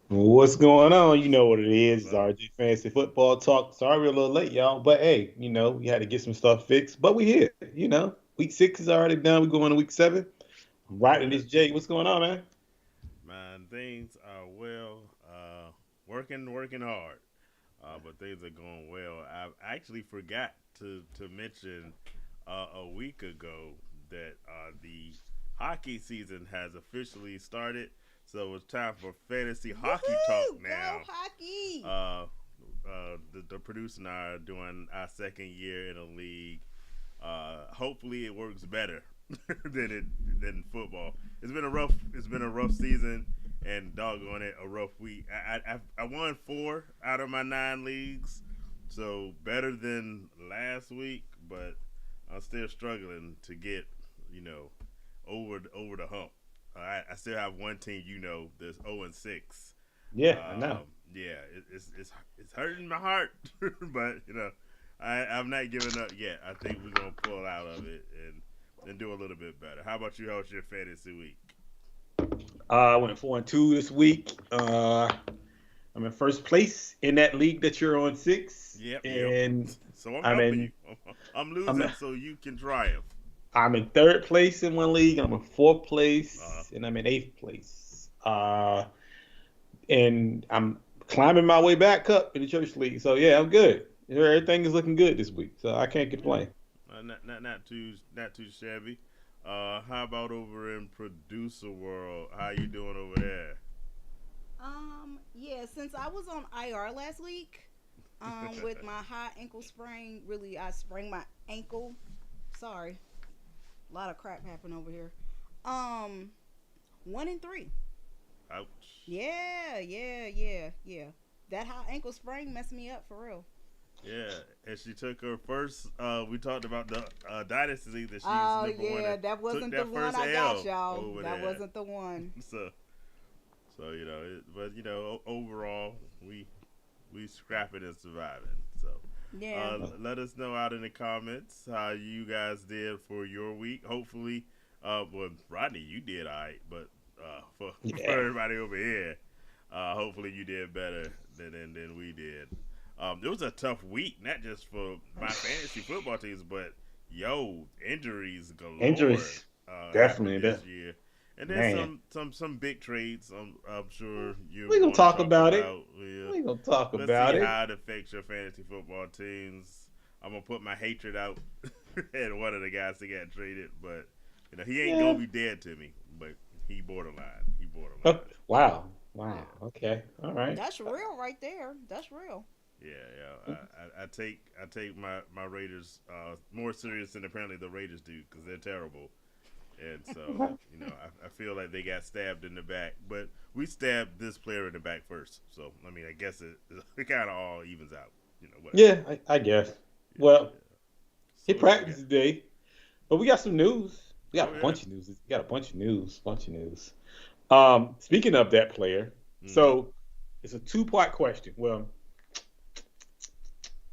What's going on? You know what it is. It's Well, RJ Fantasy Football Talk. Sorry we're a little late, y'all. But hey, we had to get some stuff fixed. But we here. Week 6 is already done. We're going to week 7. Right in yeah, this Jay. What's going on, man? man, things are well. Working hard, but things are going well. I actually forgot to mention a week ago that the hockey season has officially started. So it's time for fantasy hockey talk Woohoo! Go now. hockey! Uh, the producer and I are doing our second year in the league. Hopefully, it works better than football. It's been a rough season, and doggone it, a rough week. I won 4 out of my 9 leagues, so better than last week, but I'm still struggling to get you know over the hump. I still have one team, that's 0-6. Yeah, I know. Yeah, it's hurting my heart, but I'm not giving up yet. I think we're gonna pull out of it and do a little bit better. How about you? How's your fantasy week? I went 4-2 this week. I'm in first place in that league that you're on six. Yep. And So I'm I'm helping in you. I'm I'm losing so you can triumph. I'm in third place in one league, I'm in fourth Uh, place, and I'm in eighth place. And I'm climbing my way back up in the church league. So yeah, I'm good. Everything is looking good this week, so I can't yeah, complain. not too shabby. How about over in producer world? How you doing over there? Yeah, since I was on IR last week, with my high ankle sprain, really, I sprained my ankle. Sorry, a lot of crap happened over here. Um, 1 and 3. Ouch. Yeah. That high ankle sprain messed me up for real. Yeah, and she took her first. We talked about the dynasty league that she's Oh number one. yeah, In, that took wasn't the that one first I got, L y'all. over That there. wasn't the one. So, but overall, we scrapping and surviving. So, Yeah. let us know out in the comments how you guys did for your week. Hopefully, well, Rodney, you did all right, but for for Yeah. everybody over here, hopefully you did better than we did. It was a tough week, not just for my fantasy football teams, but injuries galore Injuries, happened definitely. this year. And then Man, some big trades. I'm sure you we gonna want to talk talk about it. about. Yeah, We gonna talk let's see about it. how it affects your fantasy football teams. I'm gonna put my hatred out at one of the guys that got traded, but he ain't gonna Yeah. be dead to me, but he borderline. He Oh, borderline. wow. Yeah. Wow. Okay. All right. That's real right there. That's real. Yeah. I take my Raiders more serious than apparently the Raiders do because they're terrible, and so I feel like they got stabbed in the back, but we stabbed this player in the back first. So I mean, I guess it kind of all evens out. Whatever. Yeah, I guess. Yeah. Well, he So what you got? practiced today, but we got some news. We got Oh a yeah. bunch of news. We got a bunch of news. Bunch of news. Speaking of that player, Mm-hmm. so it's a two-part question. Well,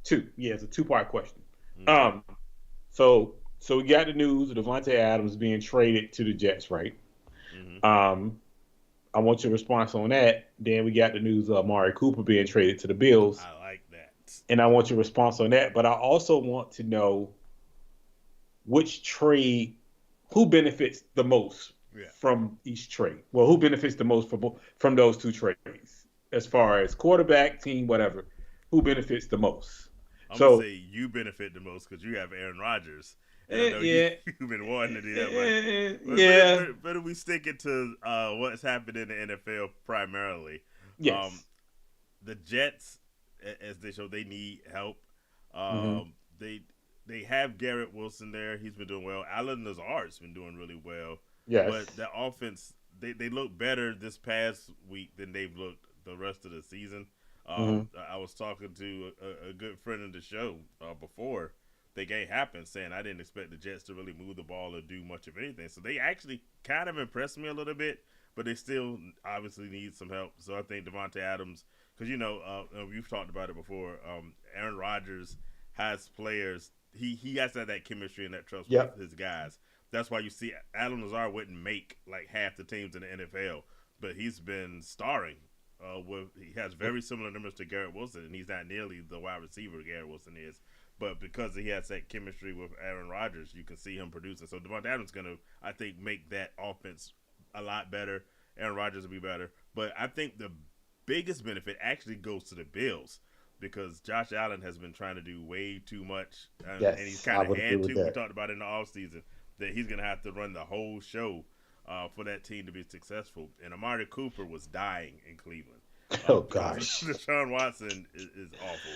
two. Yeah, it's a two-part question. Okay. Um, so we got the news of Devontae Adams being traded to the Jets, right? Mm-hmm. Um, I want your response on that. Then we got the news of Amari Cooper being traded to the Bills, I like that. and I want your response on that. But I also want to know which trade, who benefits the most Yeah. from each trade. Well, who benefits the most from those two trades, as far as quarterback, team, whatever. Who benefits the most? I'm gonna So, say you benefit the most because you have Aaron Rodgers, and I know you yeah, you've been wanting to do that, but yeah, but if we stick it to what's happened in the NFL primarily, um, yes. the Jets, as they show, they need help. Hmm. They have Garrett Wilson there; he's been doing well. Alan Lazard's been doing really well, Yes. but the offense they look better this past week than they've looked the rest of the season. Hmm. I was talking to a good friend of the show before the game happened, saying I didn't expect the Jets to really move the ball or do much of anything. So they actually kind of impressed me a little bit, but they still obviously need some help. So I think Devontae Adams, because we've talked about it before. Aaron Rodgers has players. He has to have that chemistry and that trust with Yep. his guys. That's why you see Adam Lazar wouldn't make like half the teams in the NFL, but he's been starring He has very similar numbers to Garrett Wilson, and he's not nearly the wide receiver Garrett Wilson is. But because he has that chemistry with Aaron Rodgers, you can see him producing. So Devontae Adams is going to, I think, make that offense a lot better. Aaron Rodgers will be better. But I think the biggest benefit actually goes to the Bills because Josh Allen has been trying to do way too much. Yes, and he's I kind of would agree had with to. We that. talked about it in the offseason that he's going to have to run the whole show for that team to be successful. And Amari Cooper was dying in Cleveland. Oh Because gosh. Deshaun Watson is awful.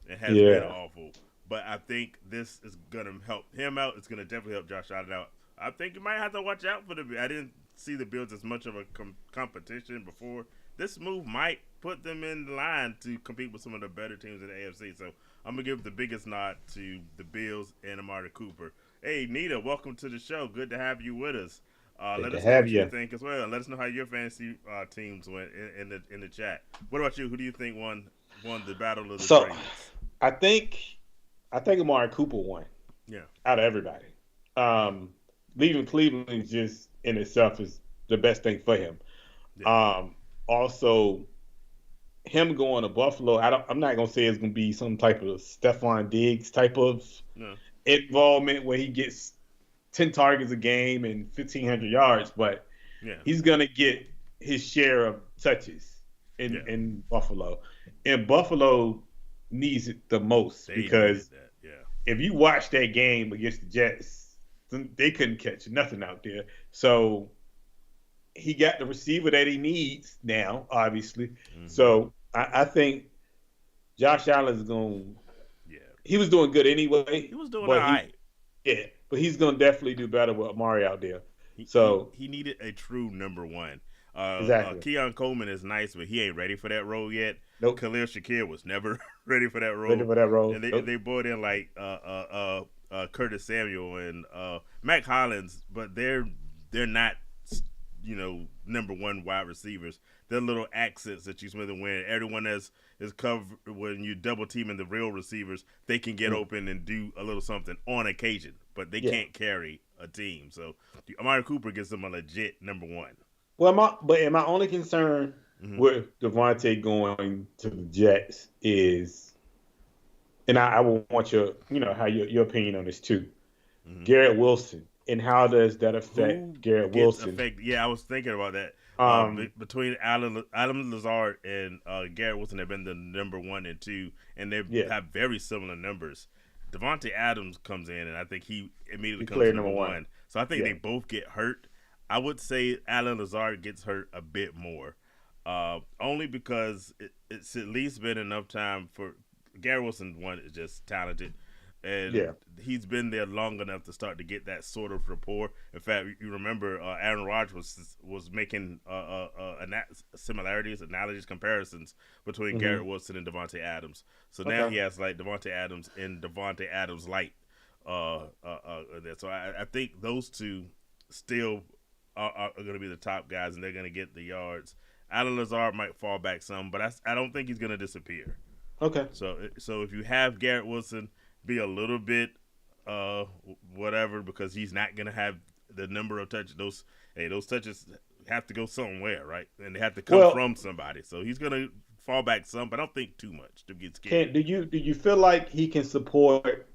It has been Yeah. awful. But I think this is going to help him out. It's going to definitely help Josh Allen out. I think you might have to watch out for the. I didn't see the Bills as much of a competition before. This move might put them in line to compete with some of the better teams in the AFC. So I'm going to give the biggest nod to the Bills and Amari Cooper. Hey, Nita, welcome to the show. Good to have you with us. Good Let to us know have what you you. think as well. Let us know how your fantasy teams went in the chat. What about you? Who do you think won the battle of the So trades? I think Amari Cooper won Yeah. out of everybody. Leaving Cleveland just in itself is the best thing for him. Yeah. Also, him going to Buffalo, I'm not gonna say it's gonna be some type of Stephon Diggs type of No. involvement where he gets 10 targets a game and 1,500 yards, but Yeah. he's gonna get his share of touches Yeah. in Buffalo, and Buffalo needs it the most They because needed that. Yeah. if you watch that game against the Jets, they couldn't catch nothing out there. So he got the receiver that he needs now, obviously. Mm-hmm. So I think Josh Allen is going. Yeah. He was doing good anyway. He was doing all but right. Yeah, but he's going to definitely do better with Amari out there. He needed a true number one. Exactly. Keon Coleman is nice, but he ain't ready for that role yet. Nope. Khalil Shakir was never ready for that role. Ready for that role. And Nope. they brought in like Curtis Samuel and Mac Hollins, but they're not number one wide receivers. They're little accents that you smith and win. Everyone is covered when you double teaming the real receivers. They can get open and do a little something on occasion, but they can't carry a team. So Amari Cooper gives them a legit number one. Well, my only concern with Devontae going to the Jets is, and I will want your opinion on this too. Mm-hmm. Garrett Wilson, and how does that affect Garrett Wilson? Yeah, I was thinking about that. Between Alan Lazard and Garrett Wilson have been the number 1 and 2, and they have very similar numbers. Devontae Adams comes in, and I think he immediately comes number one. So I think they both get hurt. I would say Alan Lazard gets hurt a bit more, only because it's at least been enough time for Garrett Wilson. One is just talented, and he's been there long enough to start to get that sort of rapport. In fact, you remember Aaron Rodgers was making similarities, analogies, comparisons between Garrett Wilson and Devontae Adams. So now he has like Devontae Adams and Devontae Adams light. So I think those two still are going to be the top guys, and they're going to get the yards. Alan Lazard might fall back some, but I don't think he's going to disappear. Okay. So if you have Garrett Wilson, be a little bit whatever, because he's not going to have the number of touches. Those touches have to go somewhere, right? And they have to come from somebody. So he's going to fall back some, but I don't think too much to get scared. Do you feel like he can support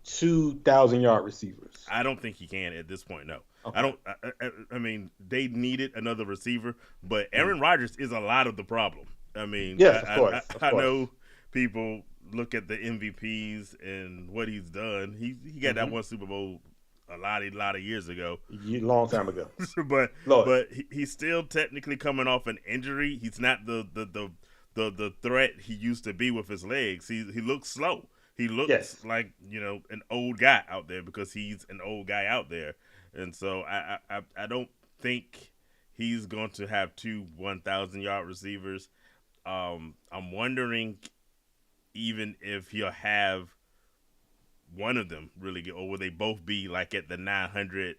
2,000-yard receivers? I don't think he can at this point. No, okay. I mean, they needed another receiver, but Aaron Rodgers is a lot of the problem. I mean, yes, of course. I know people look at the MVPs and what he's done. He got that one Super Bowl a lot of years ago, long time ago. but he's still technically coming off an injury. He's not the threat he used to be with his legs. He looks slow. He looks like an old guy out there because he's an old guy out there, and so I don't think he's going to have two 1,000-yard receivers. I'm wondering even if he'll have one of them really get, or will they both be like at the 900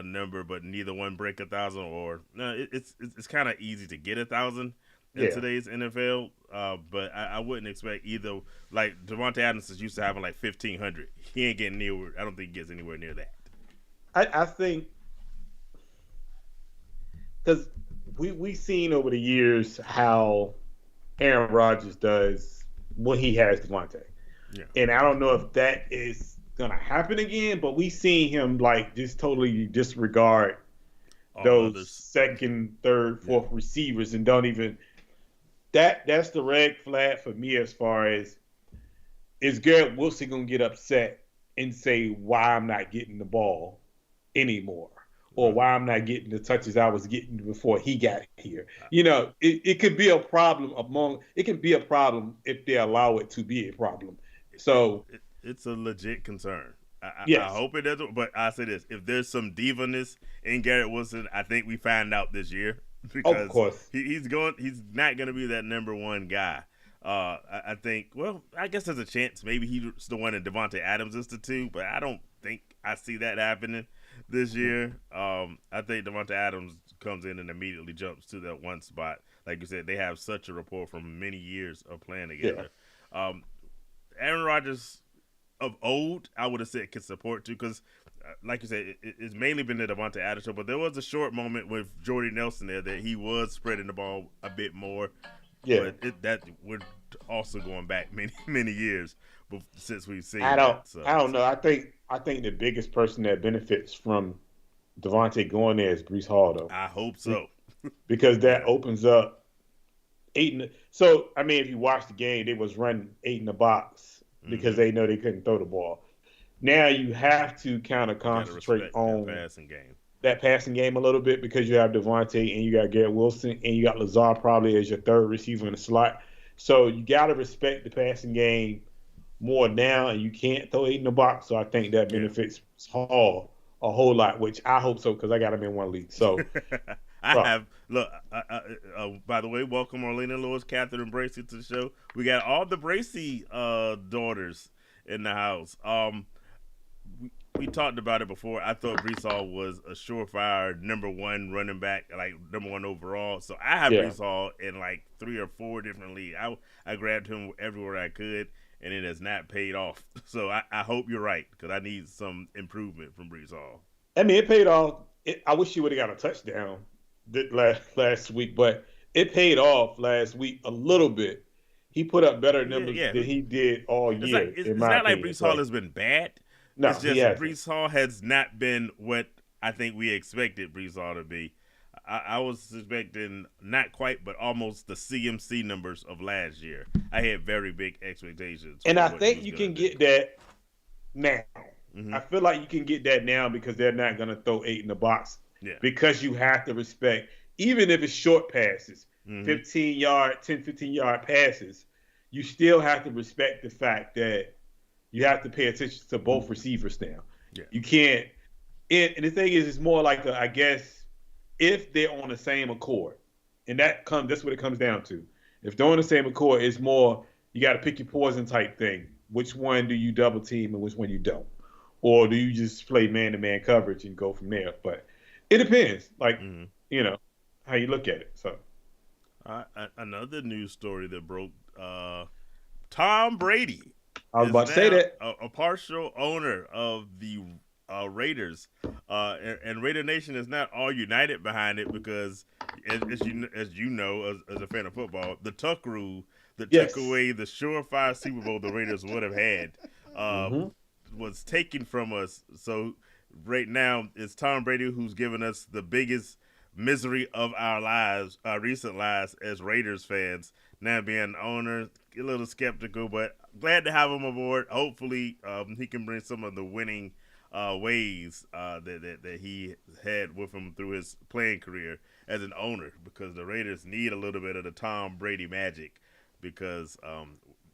number, but neither one break 1,000? Or no, it's kind of easy to get 1,000 in today's NFL, but I wouldn't expect either. Like Devontae Adams is used to having like 1,500. He ain't getting near. I don't think he gets anywhere near that. I think because we seen over the years how Aaron Rodgers does when he has Devontae. Yeah. And I don't know if that is gonna happen again, but we seen him like just totally disregard All those others. second, third, fourth receivers and don't even that's the red flag for me as far as is Garrett Wilson gonna get upset and say why I'm not getting the ball anymore? Or why I'm not getting the touches I was getting before he got here. You know, it could be a problem it can be a problem if they allow it to be a problem. So it's a legit concern. yes. I hope it doesn't, but I say this: if there's some divaness in Garrett Wilson, I think we find out this year because of course. He's not going to be that number one guy. I think. Well, I guess there's a chance maybe he's the one and Devontae Adams is the two, but I don't think I see that happening this year. I think Devontae Adams comes in and immediately jumps to that one spot. Like you said, they have such a rapport from many years of playing together. Yeah. Aaron Rodgers of old, I would have said could support too, because like you said, it's mainly been the Devontae Adams show, but there was a short moment with Jordy Nelson there that he was spreading the ball a bit more. Yeah, but that we're also going back many years since we've seen. I don't know. I think the biggest person that benefits from Devontae going there is Breece Hall, though. I hope so, because that opens up 8. So I mean, if you watch the game, they was running 8 in the box because they know they couldn't throw the ball. Now you have to kind of concentrate on that passing game a little bit because you have Devontae and you got Garrett Wilson and you got Lazard probably as your third receiver in the slot. So you got to respect the passing game more now, and you can't throw 8 in the box. So I think that benefits Hall a whole lot, which I hope so because I got him in one league. So by the way, welcome Orlena Lewis, Catherine Bracey to the show. We got all the Bracey daughters in the house. We talked about it before. I thought Breece Hall was a surefire number one running back, like number one overall. So I have Breece Hall in like 3 or 4 different leagues. I grabbed him everywhere I could, and it has not paid off. So I hope you're right because I need some improvement from Breece Hall. I mean, it paid off. I wish he would have got a touchdown last week, but it paid off last week a little bit. He put up better numbers than he did all year. It's not like Breece Hall has been bad. No, it's just Breece Hall has not been what I think we expected Breece Hall to be. I was expecting not quite, but almost the CMC numbers of last year. I had very big expectations. And I think you can get that now. Mm-hmm. I feel like you can get that now because they're not going to throw 8 in the box. Yeah. Because you have to respect, even if it's short passes, 15-yard, 10, 15-yard passes, you still have to respect the fact that you have to pay attention to both receivers now. Yeah. You can't. And the thing is, it's more like I guess if they're on the same accord, and that's what it comes down to. If they're on the same accord, it's more you got to pick your poison type thing. Which one do you double team and which one you don't, or do you just play man-to-man coverage and go from there? But it depends, like how you look at it. So another news story that broke: Tom Brady. I was about to say that a partial owner of the Raiders, and Raider Nation is not all united behind it because, as you know, as a fan of football, the Tuck rule that took away the surefire Super Bowl the Raiders would have had was taken from us. So right now it's Tom Brady who's given us the biggest misery of our lives, our recent lives as Raiders fans. Now being an owner, a little skeptical, but glad to have him aboard. Hopefully, he can bring some of the winning ways that he had with him through his playing career as an owner, because the Raiders need a little bit of the Tom Brady magic because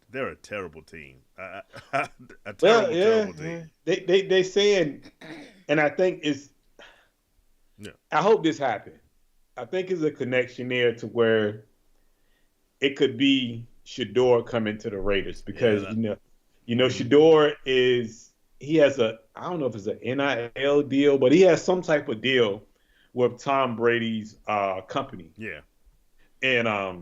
they're a terrible team. Terrible team. They saying, and I think it's. Yeah. I hope this happened. I think it's a connection there to where it could be Shador coming to the Raiders because Shador he has I don't know if it's an NIL deal, but he has some type of deal with Tom Brady's company. Yeah. And I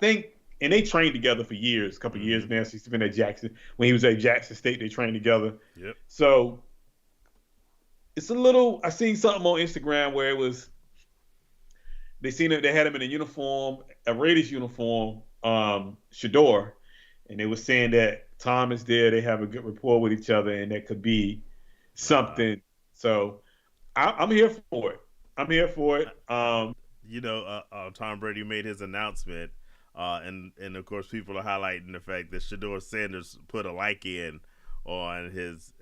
think they trained together for years, a couple of years now. He's been at Jackson. When he was at Jackson State, they trained together. Yep. So it's a little, I seen something on Instagram where it was they seen it. They had him in a uniform, a Raiders uniform, Shador, and they were saying that Tom is there. They have a good rapport with each other, and that could be Uh, something. So I'm here for it. I'm here for it. Tom Brady made his announcement, and of course people are highlighting the fact that Shador Sanders put a like in on his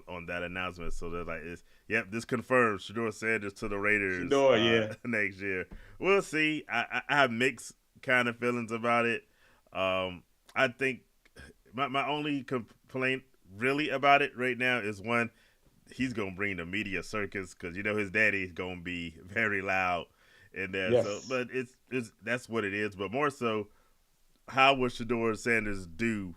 on that announcement. So they're like, "Yep, this confirms Shador Sanders to the Raiders Shador, yeah. next year." We'll see. I have mixed kind of feelings about it. I think my only complaint really about it right now is one, he's gonna bring the media circus because his daddy's gonna be very loud in there. So, Yes. but it's that's what it is. But more so, how will Shador Sanders do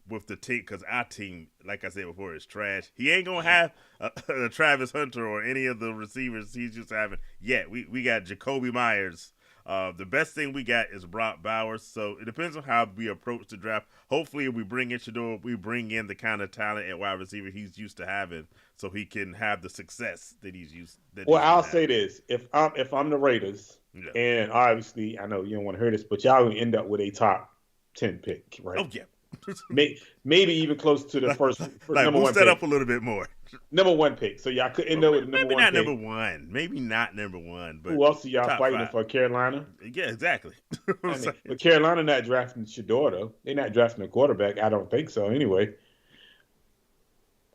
with the team? Because our team, like I said before, is trash. He ain't gonna have a Travis Hunter or any of the receivers he's just having yet. We got Jacoby Myers. The best thing we got is Brock Bowers. So it depends on how we approach the draft. Hopefully, if we bring in Shador, we bring in the kind of talent at wide receiver he's used to having, so he can have the success that he's used. Well, I'll say this: if I'm the Raiders, Yeah. and obviously I know you don't want to hear this, but y'all will end up with a top 10 pick, right? Oh yeah. Maybe even close to the first like number boost one that pick. up a little bit more. Number one pick. So y'all could end up with the number Maybe one not pick. number one. Maybe not number one. But who else are y'all top fighting five. for? Carolina? Yeah, exactly. I mean, but Carolina not drafting Shador though. They're not drafting a quarterback. I don't think so. Anyway,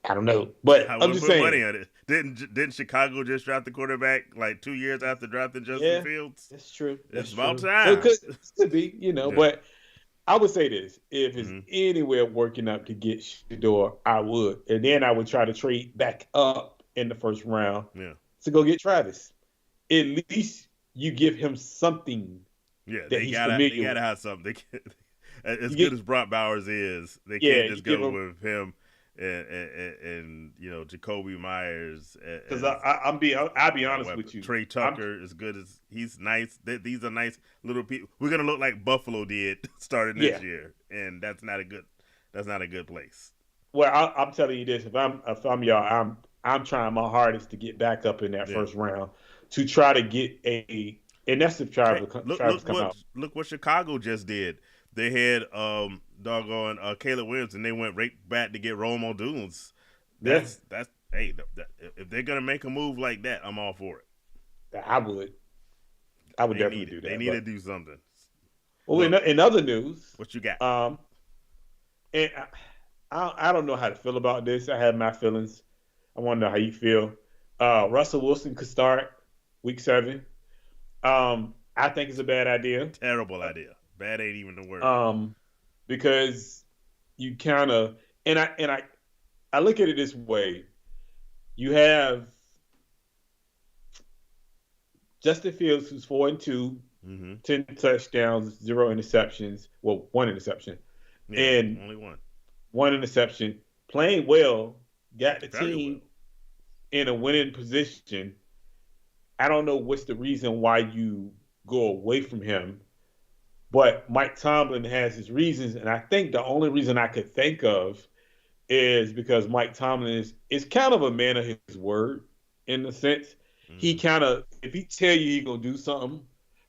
I don't know, but I I'm wouldn't just put saying. money on it. Didn't Chicago just draft the quarterback like 2 years after drafting Justin Yeah, Fields? that's true. It's That's about true. So time. it could be, Yeah. but I would say this: if it's Mm-hmm. anywhere working up to get Shador, I would, and then I would try to trade back up in the first round Yeah. to go get Travis. At least you give him something Yeah, that he's familiar with. have something. As You good get, as Brock Bowers is, they yeah, can't you just give go him with him and Jacoby Myers because as I'll be that honest weapon. with you. Trey I'm Tucker, as good as he's nice. These are nice little people. We're gonna look like Buffalo did starting yeah. next year, and that's not a good place. Well, I'm telling you this: if I'm y'all, I'm trying my hardest to get back up in that Yeah. first round to try to get and that's if Hey, Travis come out. look what Chicago just did. They had doggone Caleb Williams, and they went right back to get Rome Dunes. Yeah, That's hey, if they're gonna make a move like that, I'm all for it. I would. I would They definitely need do it. They that. need to But do something. well, Look, in other news, what you got? and I don't know how to feel about this. I have my feelings. I want to know how you feel. Russell Wilson could start week 7. I think it's a bad idea. Terrible idea. Bad ain't even the word. Because you kind of I look at it this way. You have Justin Fields, who's 4-2, Mm-hmm. 10 touchdowns, 0 interceptions. Well, 1 interception, Yeah, and only one. 1 interception. Playing well, got the Very team well. in a winning position. I don't know what's the reason why you go away from him, but Mike Tomlin has his reasons, and I think the only reason I could think of is because Mike Tomlin is kind of a man of his word in the sense he Mm-hmm. kind of if he tell you he gonna do something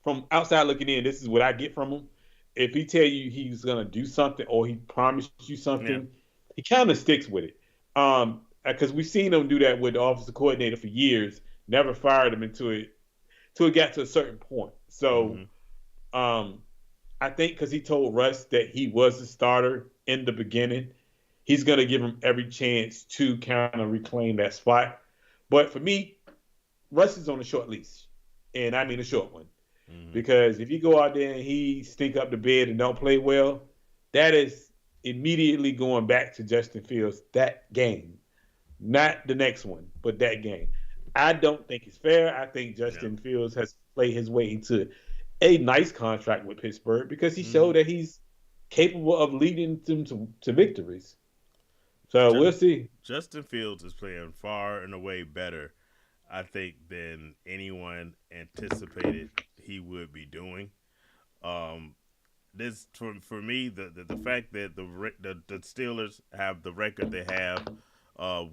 from outside looking in, this is what I get from him. If he tell you he's gonna do something or he promised you Yeah. something, he kind of sticks with it. Because we've seen him do that with the offensive coordinator for years, never fired him till it got to a certain point. So Mm-hmm. um, I think because he told Russ that he was the starter in the beginning, he's going to give him every chance to kind of reclaim that spot. But for me, Russ is on a short leash, and I mean a short one. Mm-hmm. Because if you go out there and he stink up the bed and don't play well, that is immediately going back to Justin Fields that game, not the next one, but that game. I don't think it's fair. I think Yeah. Justin Fields has played his way into a nice contract with Pittsburgh because he Mm-hmm. showed that he's capable of leading them to victories. So Ju- we'll see. Justin Fields is playing far and away better, I think, than anyone anticipated he would be doing. Um, this for me, the fact that the Steelers have the record they have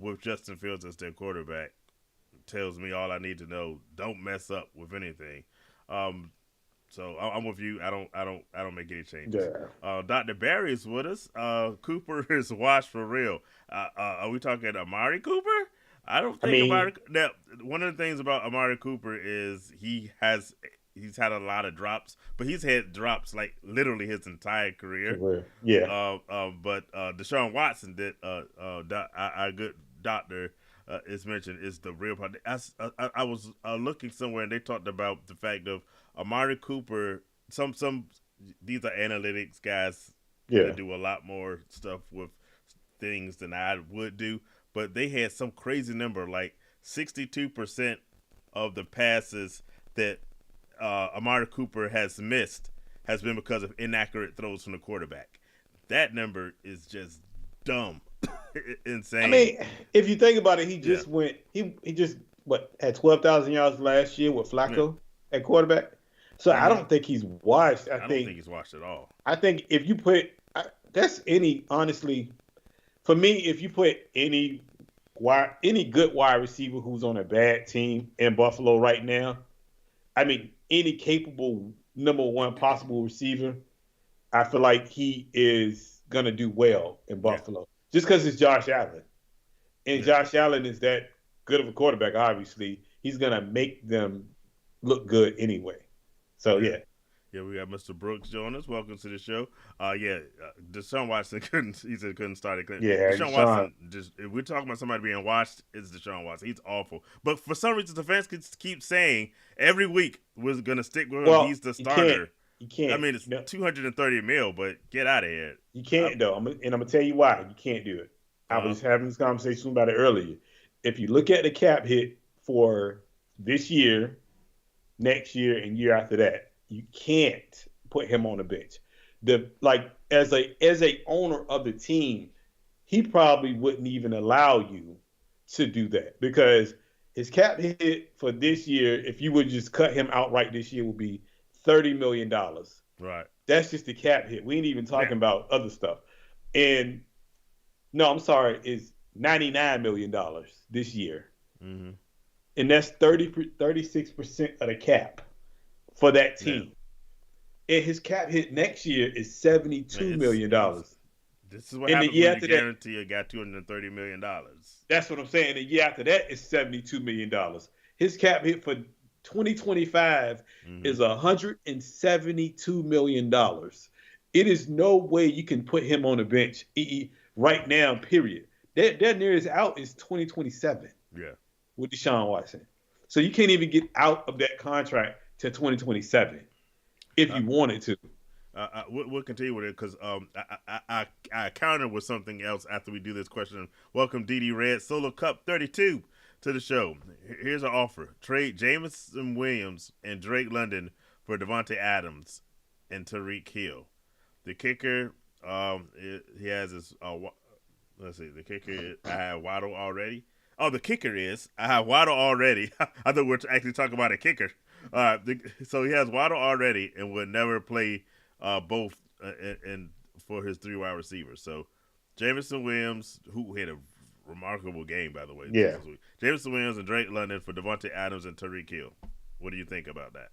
with Justin Fields as their quarterback tells me all I need to know. Don't mess up with anything. So I'm with you. I don't make any changes. Yeah. Dr. Barry is with us. Cooper is washed for real. Are we talking Amari Cooper? I don't I think mean, Amari. Now, one of the things about Amari Cooper is he's had a lot of drops, but he's had drops like literally his entire career. yeah. But Deshaun Watson did. Our good doctor is mentioned is the real part. I was looking somewhere and they talked about the fact of Amari Cooper. Some these are analytics guys that do a lot more stuff with things than I would do, but they had some crazy number like 62% of the passes that Amari Cooper has missed has been because of inaccurate throws from the quarterback. That number is just dumb, insane. I mean, if you think about it, he just went. He just had 12,000 yards last year with Flacco at quarterback. So I don't think he's washed. I don't think he's washed at all. I think if you put honestly, for me, if you put any good wide receiver who's on a bad team in Buffalo right now, I mean, any capable number one possible receiver, I feel like he is gonna do well in Buffalo. Just because it's Josh Allen, and Josh Allen is that good of a quarterback. Obviously, he's gonna make them look good anyway. So yeah. Yeah, we got Mr. Brooks joining us. Welcome to the show. Deshaun Watson couldn't start it. Deshaun Watson, if we're talking about somebody being washed, it's Deshaun Watson. He's awful. But for some reason, the fans keep saying every week we're going to stick with him. He's the starter. You can't. I mean, it's $230 million, but get out of here. You can't, though. I'm going to tell you why. You can't do it. I was having this conversation about it earlier. If you look at the cap hit for this year, next year, and year after that, you can't put him on the bench. As a owner of the team, he probably wouldn't even allow you to do that because his cap hit for this year, if you would just cut him outright this year, would be $30 million. Right. That's just the cap hit. We ain't even talking about other stuff. And no, I'm sorry, it's $99 million this year. Mm-hmm. And that's 36% of the cap for that team. Yeah. And his cap hit next year is $72 million. This is what happens when you guarantee a guy $230 million. That's what I'm saying. The year after that is $72 million. His cap hit for 2025 is $172 million. It is no way you can put him on the bench right now, period. Their nearest out is 2027 with Deshaun Watson. So you can't even get out of that contract to 2027 if you wanted to. We'll continue with it because I counter with something else after we do this question. Welcome, DD Red Solo Cup 32 to the show. Here's an offer: trade Jameson Williams and Drake London for Devontae Adams and Tyreek Hill. The kicker, he has his. Let's see. The kicker, I have Waddle already. Oh, the kicker is I have Waddle already. I thought we were actually talking about a kicker. So he has Waddle already and would never play both and for his 3 wide receivers. So Jameson Williams, who had a remarkable game, by the way. Yeah. Jameson Williams and Drake London for Devontae Adams and Tyreek Hill. What do you think about that?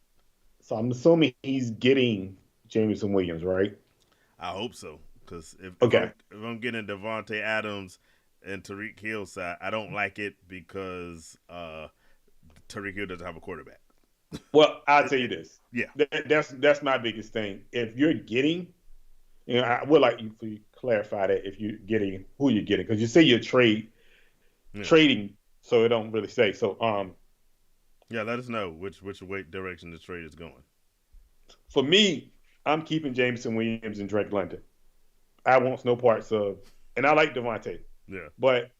So I'm assuming he's getting Jameson Williams, right? I hope so. Because if I'm getting Devontae Adams and Tyreek Hill side, I don't like it because Tyreek Hill doesn't have a quarterback. Well, I'll tell you this. Yeah. That's my biggest thing. If you're getting, I would like you to clarify that if you're getting who you're getting, because you say you're trading, so it don't really say. So let us know which way direction the trade is going. For me, I'm keeping Jameson Williams and Drake London. I want no parts of, and I like Devontae. Yeah. But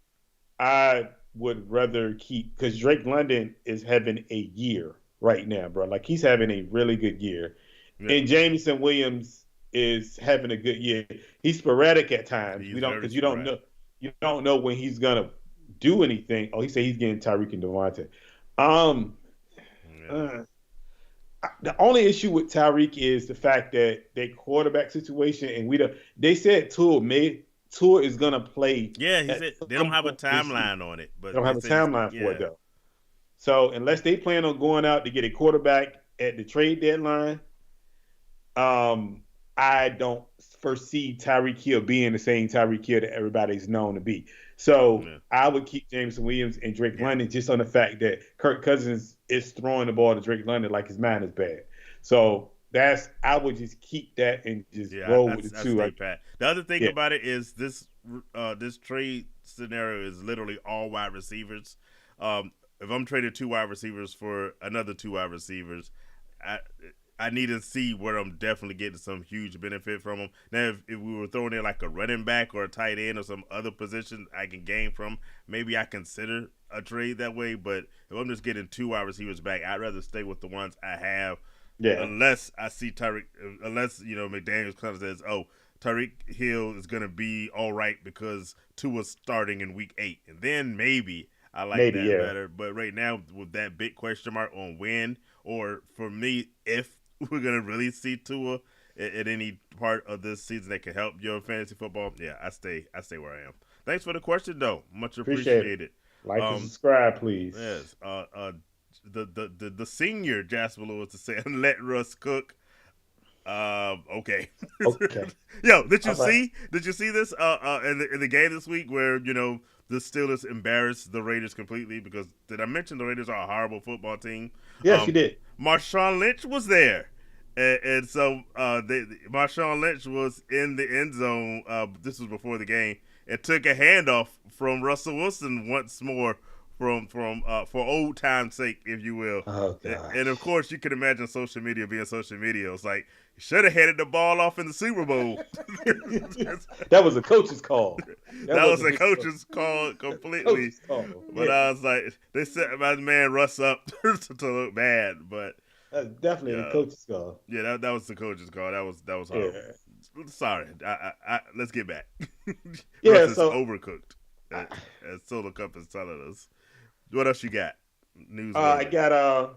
I would rather keep, because Drake London is having a year right now, bro. Like, he's having a really good year. Yeah. And Jameson Williams is having a good year. He's sporadic at times. You don't know when he's gonna do anything. Oh, he said he's getting Tyreek and Devontae. The only issue with Tyreek is the fact that their quarterback situation, and they said Tua is gonna play. Yeah, he said they don't have a timeline on it, but they don't have a timeline for it though. So unless they plan on going out to get a quarterback at the trade deadline, I don't foresee Tyreek Hill being the same Tyreek Hill that everybody's known to be. So Yeah. I would keep Jameson Williams and Drake Yeah. London just on the fact that Kirk Cousins is throwing the ball to Drake London like his mind is bad. So I would just keep that and just Yeah, roll with the I two. stay pat. The other thing Yeah. about it is this trade scenario is literally all wide receivers. If I'm trading 2 wide receivers for another 2 wide receivers, I I need to see where I'm definitely getting some huge benefit from them. Now, if we were throwing in like a running back or a tight end or some other position I can gain from, maybe I consider a trade that way. But if I'm just getting 2 wide receivers back, I'd rather stay with the ones I have. Yeah. Unless I see unless McDaniels kind of says, "Oh, Tyreek Hill is gonna be all right because Tua's starting in week 8," and then maybe I like Maybe, that yeah. better. But right now, with that big question mark on when, or for me, if we're gonna really see Tua at any part of this season that can help your fantasy football, yeah, I stay where I am. Thanks for the question, though. Much Appreciate appreciated. Like and subscribe, please. Yes. The senior Jasper Lewis to say, let Russ cook. Okay. Okay. Yo, did you All right. see? Did you see this? In the game this week where the Steelers embarrassed the Raiders completely because did I mention the Raiders are a horrible football team? Yes, you did. Marshawn Lynch was there, and so Marshawn Lynch was in the end zone. This was before the game, and took a handoff from Russell Wilson once more. For old time's sake, if you will. Oh, gosh. And of course, you can imagine social media being social media. It's like, you should have headed the ball off in the Super Bowl. That was a coach's call. That was a coach's call completely. Coach's call. But Yeah. I was like, they set my man Russ up to look bad. But That's definitely a coach's call. yeah, that was the coach's call. That was horrible. Yeah. Sorry. I let's get back. Yeah, Russ is so- overcooked, as Solar Cup is telling us. What else you got? News. I got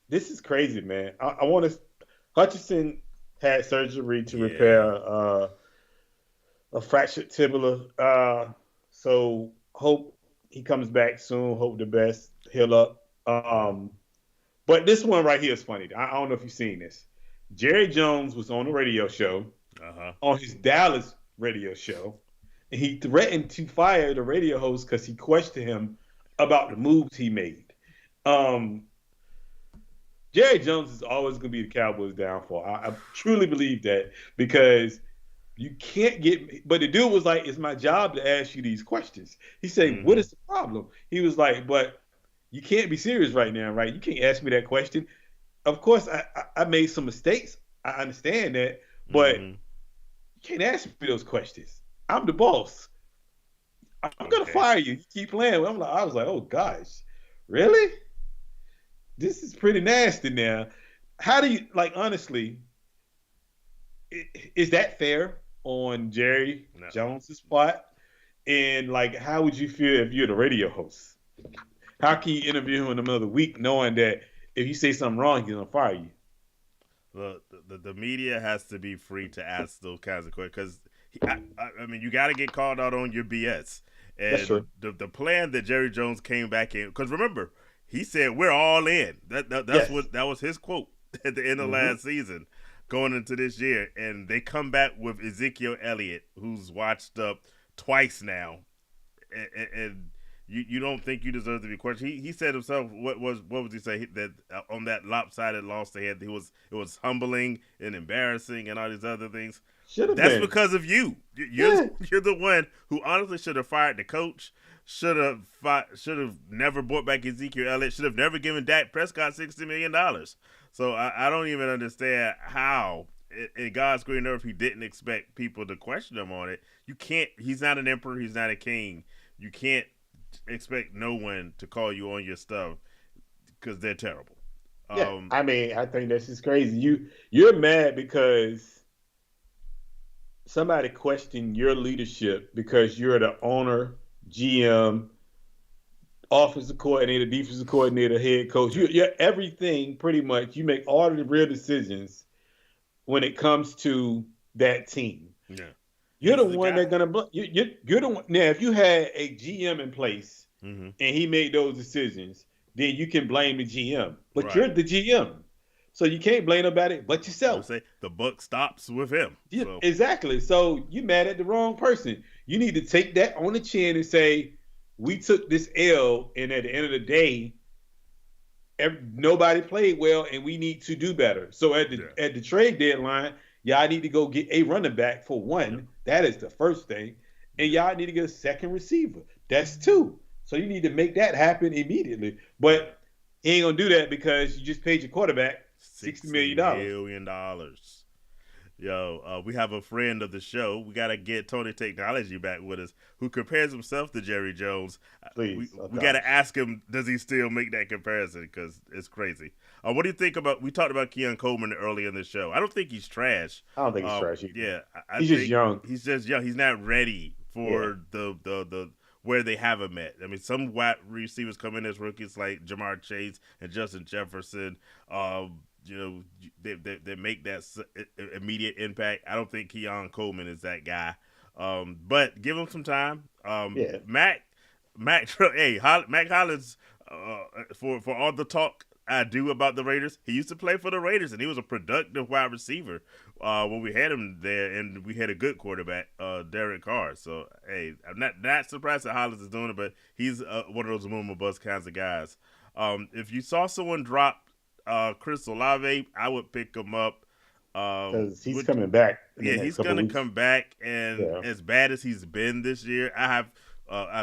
this is crazy, man. I want to. Hutchinson had surgery to repair a fractured tibia. So hope he comes back soon. Hope the best. Heal up. But this one right here is funny. I don't know if you've seen this. Jerry Jones was on a radio show, on his Dallas radio show, and he threatened to fire the radio host because he questioned him about the moves he made. Jerry Jones is always going to be the Cowboys' downfall. I truly believe that because you can't get. But the dude was like, "It's my job to ask you these questions." He said, "What is the problem?" He was like, "But you can't be serious right now, right? You can't ask me that question." Of course, I made some mistakes. I understand that, but you can't ask me those questions. I'm the boss. I'm gonna fire you. You keep playing. I was like, oh gosh, really? This is pretty nasty now. How do you honestly? Is that fair on Jerry Jones's part? And how would you feel if you're the radio host? How can you interview him in another week knowing that if you say something wrong, he's gonna fire you? The media has to be free to ask those kinds of questions because I mean you got to get called out on your BS. And That's true. The plan that Jerry Jones came back in, because remember, he said we're all in. That's what that was his quote at the end of last season, going into this year, and they come back with Ezekiel Elliott, who's watched up twice now, and you don't think you deserve to be questioned. He said himself, what was he say that on that lopsided loss they had, it was humbling and embarrassing and all these other things. That's because of you. You're the one who honestly should have fired the coach. Should have never brought back Ezekiel Elliott. Should have never given Dak Prescott $60 million. So I don't even understand how, in God's green earth, he didn't expect people to question him on it. You can't. He's not an emperor. He's not a king. You can't expect no one to call you on your stuff because they're terrible. Yeah, I mean, I think that's just crazy. You're mad because somebody questioned your leadership because you're the owner, GM, offensive coordinator, defensive coordinator, head coach. You're everything pretty much. You make all of the real decisions when it comes to that team. Yeah, you're the one that's gonna. You're the one. Now, if you had a GM in place and he made those decisions, then you can blame the GM. But you're the GM. So you can't blame nobody but We'll yourself. say the buck stops with him. Yeah, So exactly. So you mad at the wrong person. You need to take that on the chin and say, we took this L, and at the end of the day, nobody played well, and we need to do better. So yeah, at the trade deadline, y'all need to go get a running back for yeah, one. That is the first thing, and yeah, y'all need to get a second receiver. That's two. So you need to make that happen immediately. yeah. But he ain't gonna do that because you just paid your quarterback $60 million. $60 million. Yo, we have a friend of the show. We gotta get Tony Technology back with us, who compares himself to Jerry Jones. We Please, oh we gotta gosh. ask him, does he still make that comparison? Because it's crazy. What do you think about? We talked about Keon Coleman earlier in the show. I don't think he's trash. I don't think he's trash either. Yeah, I He's just think young. he's just young. He's not ready Yeah. for the where they have him at. I mean, some wide receivers come in as rookies like Jamar Chase and Justin Jefferson. They make that immediate impact. I don't think Keon Coleman is that guy. But give him some time. Yeah. Mac Hollins, for all the talk I do about the Raiders, he used to play for the Raiders, and he was a productive wide receiver when we had him there, and we had a good quarterback, Derek Carr. So, hey, I'm not surprised that Hollins is doing it, but he's one of those boom or bust kinds of guys. If you saw someone drop Chris Olave, I would pick him up. Because he's coming back in the Yeah, next he's couple gonna weeks. come back, and Yeah. as bad as he's been this year, I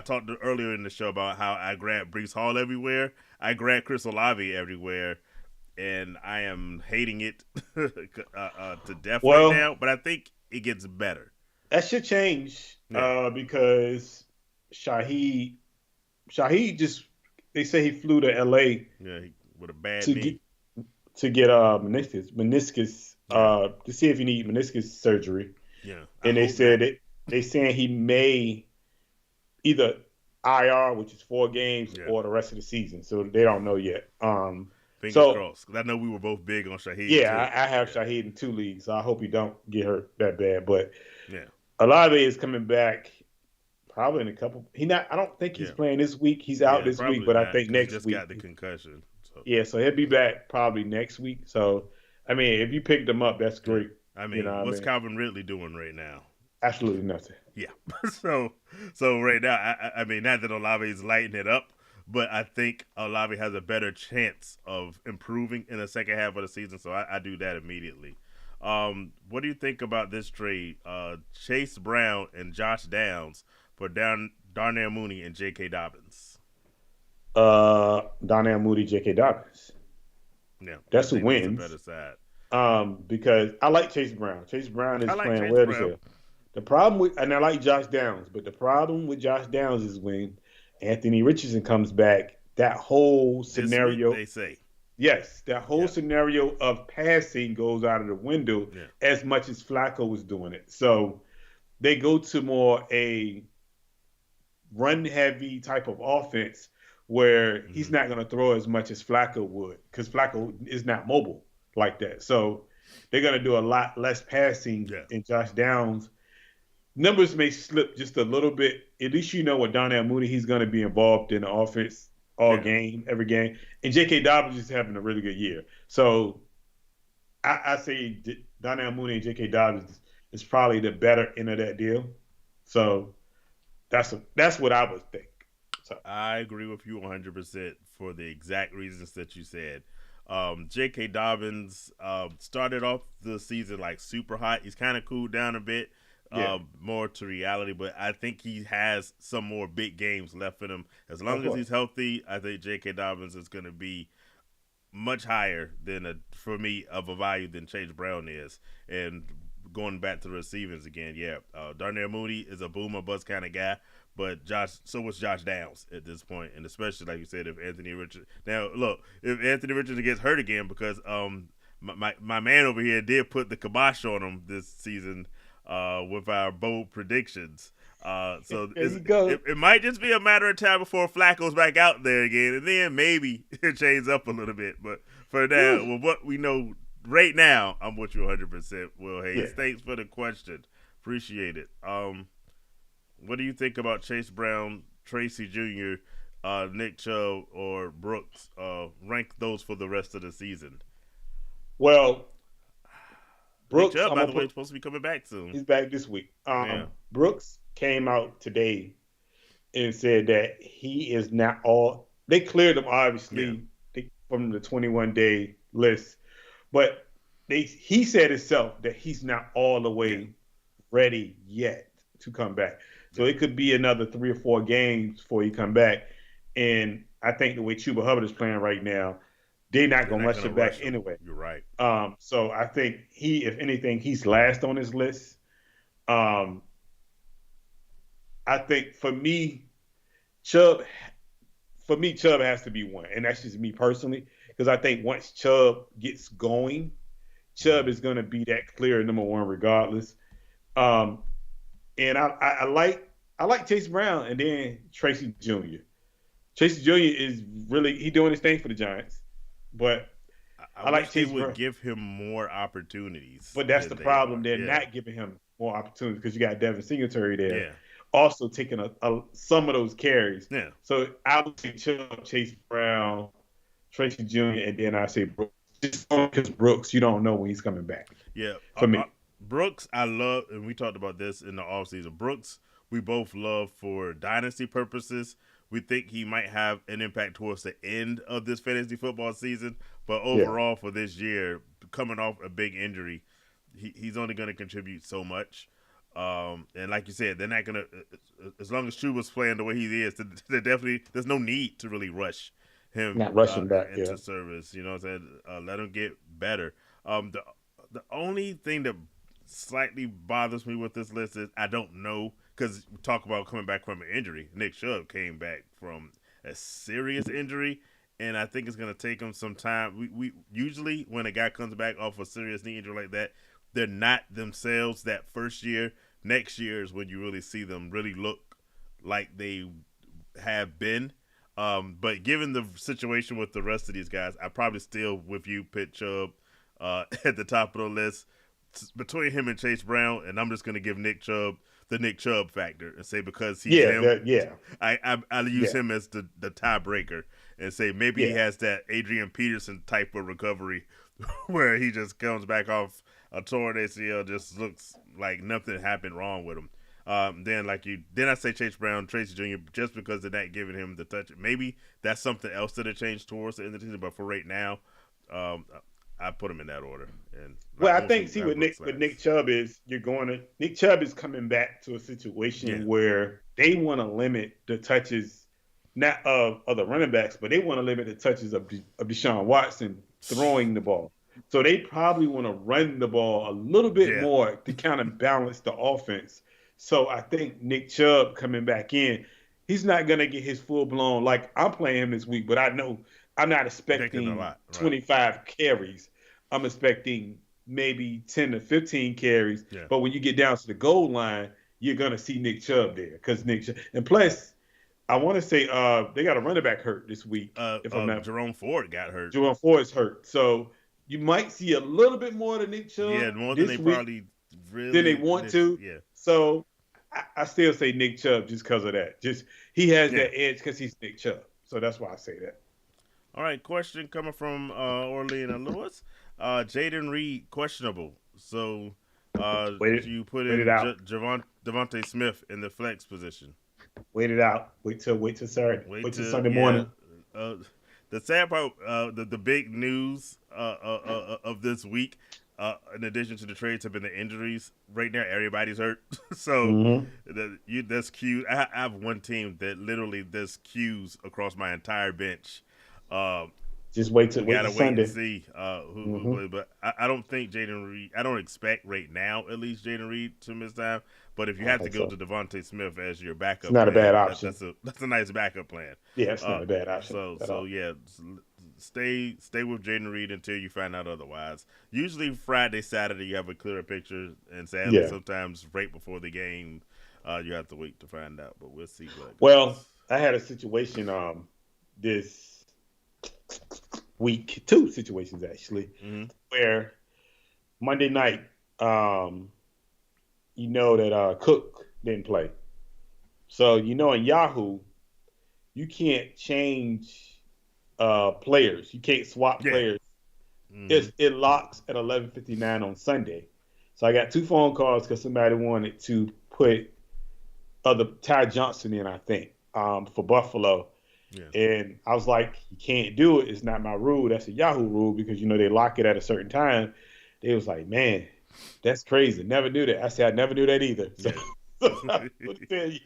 talked earlier in the show about how I grabbed Brees Hall everywhere. I grabbed Chris Olave everywhere, and I am hating it to death right Well, now. But I think it gets better. that should change Yeah, because Shaheed just they say he flew to LA yeah, with a bad to knee. get meniscus Yeah, to see if he need meniscus surgery, yeah. I and they hope not. said they saying he may either IR, which is 4 games, Yeah, or the rest of the season. So they don't know yet. fingers So crossed. 'Cause I know we were both big on Shaheed yeah, too. I have Yeah, Shaheed in 2 leagues. So I hope he don't get hurt that bad. But yeah, Olave is coming back probably in a couple. He not. I don't think he's yeah, playing this week. He's out yeah. this week, Probably but I not think because he next just week. got the concussion. So Yeah, so he'll be back probably next week. So I mean, if you picked him up, that's yeah, great. I You know mean, what I what's mean? Calvin Ridley doing right now? Absolutely nothing. Yeah. so so right now, I mean, not that Olave is lighting it up, but I think Olave has a better chance of improving in the second half of the season. So I do that immediately. What do you think about this trade? Chase Brown and Josh Downs for Darnell Mooney and J.K. Dobbins. Donnell Moody, J.K. Dobbins. Yeah, I That's who think that's a better wins. side. Because I like Chase Brown. Chase Brown I is like playing Chase well this Brown. year. The problem with, and I like Josh Downs, but the problem with Josh Downs is when Anthony Richardson comes back, that whole This week, scenario, they say. yes, that whole Yeah, scenario of passing goes out of the window yeah, as much as Flacco was doing it. So they go to more a run heavy type of offense where he's hmm not going to throw as much as Flacco would because Flacco is not mobile like that. So they're going to do a lot less passing yeah, in Josh Downs. Numbers may slip just a little bit. At least you know with Donnell Mooney, he's going to be involved in the offense all yeah. game, every game. And J.K. Dobbins is having a really good year. So I say Donnell Mooney and J.K. Dobbins is probably the better end of that deal. So that's what I would think. So I agree with you 100% for the exact reasons that you said. J.K. Dobbins started off the season like super hot. He's kind of cooled down a bit, yeah, more to reality, but I think he has some more big games left in him. As of long as course. he's healthy, I think J.K. Dobbins is going to be much higher than for me of a value than Chase Brown is. And going back to the receivers again, yeah, Darnell Mooney is a boomer bust kind of guy, but so was Josh Downs at this point, and especially like you said, if Anthony Richardson. Now look, if Anthony Richardson gets hurt again, because my man over here did put the kibosh on him this season with our bold predictions. So There you go. it might just be a matter of time before Flacco's back out there again, and then maybe it changes up a little bit. But for now, Whew. with what we know right now, I'm with you 100%, Will Yeah. Hayes. Thanks for the question. Appreciate it. What do you think about Chase Brown, Tracy Jr., Nick Chubb, or Brooks? Rank those for the rest of the season. Well, Nick Brooks, Chubb, I'm by gonna the way, is put. supposed to be coming back soon. He's back this week. Yeah. Brooks came out today and said that he is not all. They cleared him Yeah. obviously from the 21-day list, but he said himself that he's not all the Yeah. way ready yet to come back. So Yeah. it could be another 3 or 4 games before he come back. And I think the way Chuba Hubbard is playing right now, they're not They're gonna not rush gonna him back rush him. anyway. You're right. So I think if anything, he's last on his list. Um, I think Chubb, Chubb has to be one, and that's just me personally, because I think once Chubb gets going, Chubb is going to be that clear number one regardless. Um, and I like Chase Brown and then Tracy Jr. Tracy Jr. is really doing his thing for the Giants, but I I like wish they Chase would Brown. give him more opportunities But that's than the they problem. are. They're Yeah. not giving him more opportunities because you got Devin Singletary there, Yeah. also taking some of those carries. Yeah. So I would say Chubb, Chase Brown, Tracy Jr., and then I say Brooks. Just because Brooks, you don't know when he's coming back. Yeah. For me. Brooks, I love, and we talked about this in the offseason. Brooks, we both love for dynasty purposes. We think he might have an impact towards the end of this fantasy football season, but overall for this year, coming off a big injury, he's only going to contribute so much. And like you said, they're not going to, as long as Chuba's playing the way he is, there's no need to really rush him Not rushing back into service. You know what I'm saying? Let him get better. The only thing that slightly bothers me with this list is I don't know, because we talk about coming back from an injury. Nick Chubb came back from a serious injury, and I think it's going to take him some time. We usually, when a guy comes back off a serious knee injury like that, they're not themselves that first year. Next year is when you really see them really look like they have been. But given the situation with the rest of these guys, I probably still with you pit Chubb at the top of the list between him and Chase Brown, and I'm just going to give Nick Chubb the Nick Chubb factor and say because he's him, I'll use him as the tiebreaker and say maybe he has that Adrian Peterson type of recovery where he just comes back off a torn ACL, just looks like nothing happened wrong with him. Then I say Chase Brown, Tracy Jr. just because they're not giving him the touch. Maybe that's something else that it changed towards the end of the season, but for right now, I put him in that order. And I think with Nick Chubb is Nick Chubb is coming back to a situation where they want to limit the touches, not of the running backs, but they want to limit the touches of Deshaun Watson throwing the ball. So they probably want to run the ball a little bit more to kind of balance the offense. So I think Nick Chubb coming back in, he's not going to get his full blown, like I'm playing him this week, but I know I'm not expecting 25 carries. I'm expecting maybe 10 to 15 carries. Yeah. But when you get down to the goal line, you're going to see Nick Chubb there. And plus, I want to say they got a running back hurt this week. Jerome Ford got hurt. Jerome Ford's hurt. So you might see a little bit more of Nick Chubb. Yeah, more than they probably really than they want to. Yeah. So I still say Nick Chubb just because of that. Just he has that edge because he's Nick Chubb. So that's why I say that. All right, question coming from Orlena Lewis. Jaden Reed, questionable. So you put in Devontae Smith in the flex position. Wait it out. Wait till Saturday. Wait till Sunday morning. The sad part, the big news of this week, in addition to the trades, have been the injuries. Right now, everybody's hurt. So there's queues. I have one team that literally there's queues across my entire bench. Just wait till Sunday. And see who but I don't think Jaden Reed. I don't expect right now at least Jaden Reed to miss time. But if you have to go to Devontae Smith as your backup, it's not a bad option. That's a nice backup plan. Yeah, it's not a bad option. Stay with Jaden Reed until you find out otherwise. Usually Friday, Saturday you have a clearer picture, and sadly sometimes right before the game you have to wait to find out. But we'll see. I had a situation this week, 2 situations actually, where Monday night, that Cook didn't play. So in Yahoo, you can't change players. You can't swap players Mm-hmm. it locks at 11:59 on Sunday. So I got two phone calls because somebody wanted to put other Ty Johnson in, I think, for Buffalo. Yeah. And I was like, you can't do it. It's not my rule. That's a Yahoo rule because they lock it at a certain time. They was like, man, that's crazy. Never knew that. I said I never knew that either. So, Yeah. so I would tell you.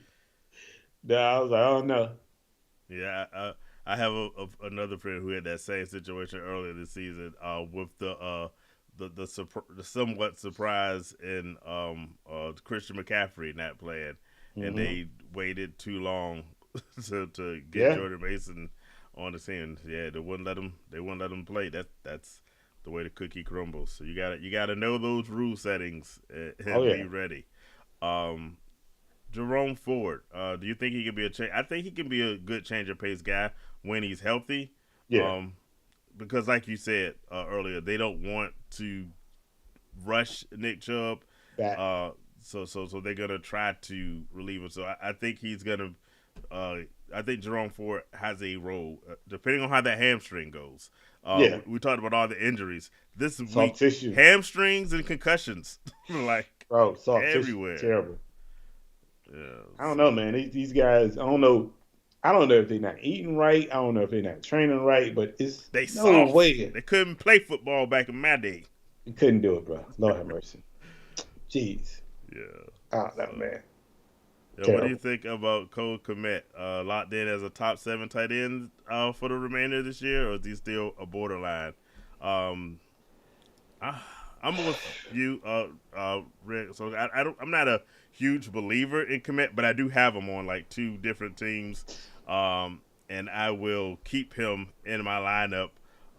No, I was like, oh no. Yeah, I have another friend who had that same situation earlier this season with the somewhat surprise in Christian McCaffrey not playing, and Mm-hmm. they waited too long to get Yeah. Jordan Mason on the scene. Yeah, they wouldn't let him play. That's the way the cookie crumbles. So you gotta know those rule settings Oh and yeah. be ready. Um, Jerome Ford, do you think he can be a change? I think he can be a good change of pace guy when he's healthy. Yeah. Um, because like you said earlier, they don't want to rush Nick Chubb. That. Uh, so they're gonna try to relieve him. So I think he's gonna. I think Jerome Ford has a role, depending on how that hamstring goes. Yeah. We talked about all the injuries this Soft week. tissue. Hamstrings and concussions, like Bro, soft tissue. everywhere. Terrible. Yeah, I don't know, so man. These guys, I don't know. I don't know if they're not eating right. I don't know if they're not training right, but it's they no soft. way. They couldn't play football back in my day. You couldn't do it, bro. Lord have mercy. Jeez. Yeah. Oh, So, that man. yeah, what do you Terrible. think about Cole Kmet? Locked in as a top 7 tight end for the remainder of this year, or is he still a borderline? Um, I, I'm with you, Rick. So I'm not a huge believer in Kmet, but I do have him on like 2 different teams, and I will keep him in my lineup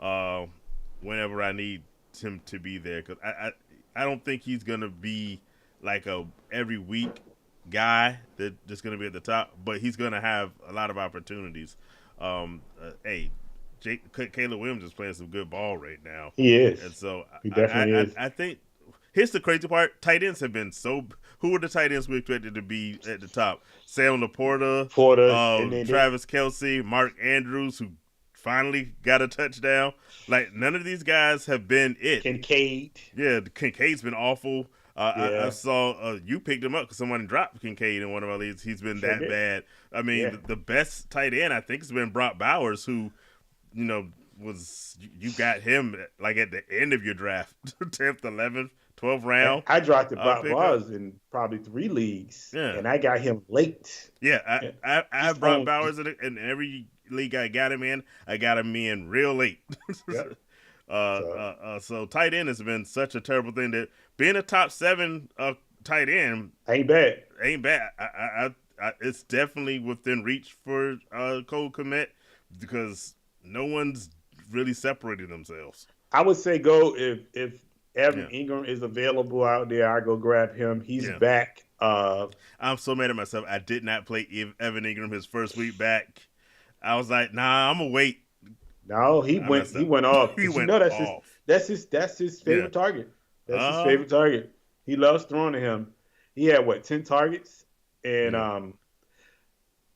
uh, whenever I need him to be there because I don't think he's gonna be like a every week guy that just gonna be at the top, but he's gonna have a lot of opportunities. Hey, Caleb Williams is playing some good ball right now, He is. and so He definitely is. I think here's the crazy part: tight ends have been so. Who were the tight ends we expected to be at the top? Sam Laporta, Porter, and then Travis Kelsey, Mark Andrews, who finally got a touchdown. Like none of these guys have been it. Kincaid. Yeah, Kincaid's been awful. I Yeah. saw you picked him up because someone dropped Kincaid in one of my leagues. He's been Sure that did. bad. I mean, Yeah. the best tight end I think has been Brock Bowers, who was you got him like at the end of your draft, 10th, 11th, 12th round I drafted Brock pickup. Bars in probably 3 leagues, Yeah. and I got him late. Yeah, Yeah. I He's have Brock on. Bowers in every league I got him in. I got him in real late. Yep. So So tight end has been such a terrible thing that being a top 7 tight end ain't bad. ain't bad. It's definitely within reach for Cole Kmet because no one's really separated themselves. I would say go if Evan Yeah, Ingram is available out there. I go grab him. He's yeah. back. I'm so mad at myself. I did not play Evan Ingram his first week back. I was like, nah, I'm gonna wait. No, he I went. messed He up. went off. He 'Cause went off. That's his Yeah. favorite target. That's his Uh, favorite target. He loves throwing to him. He had what 10 targets, and yeah.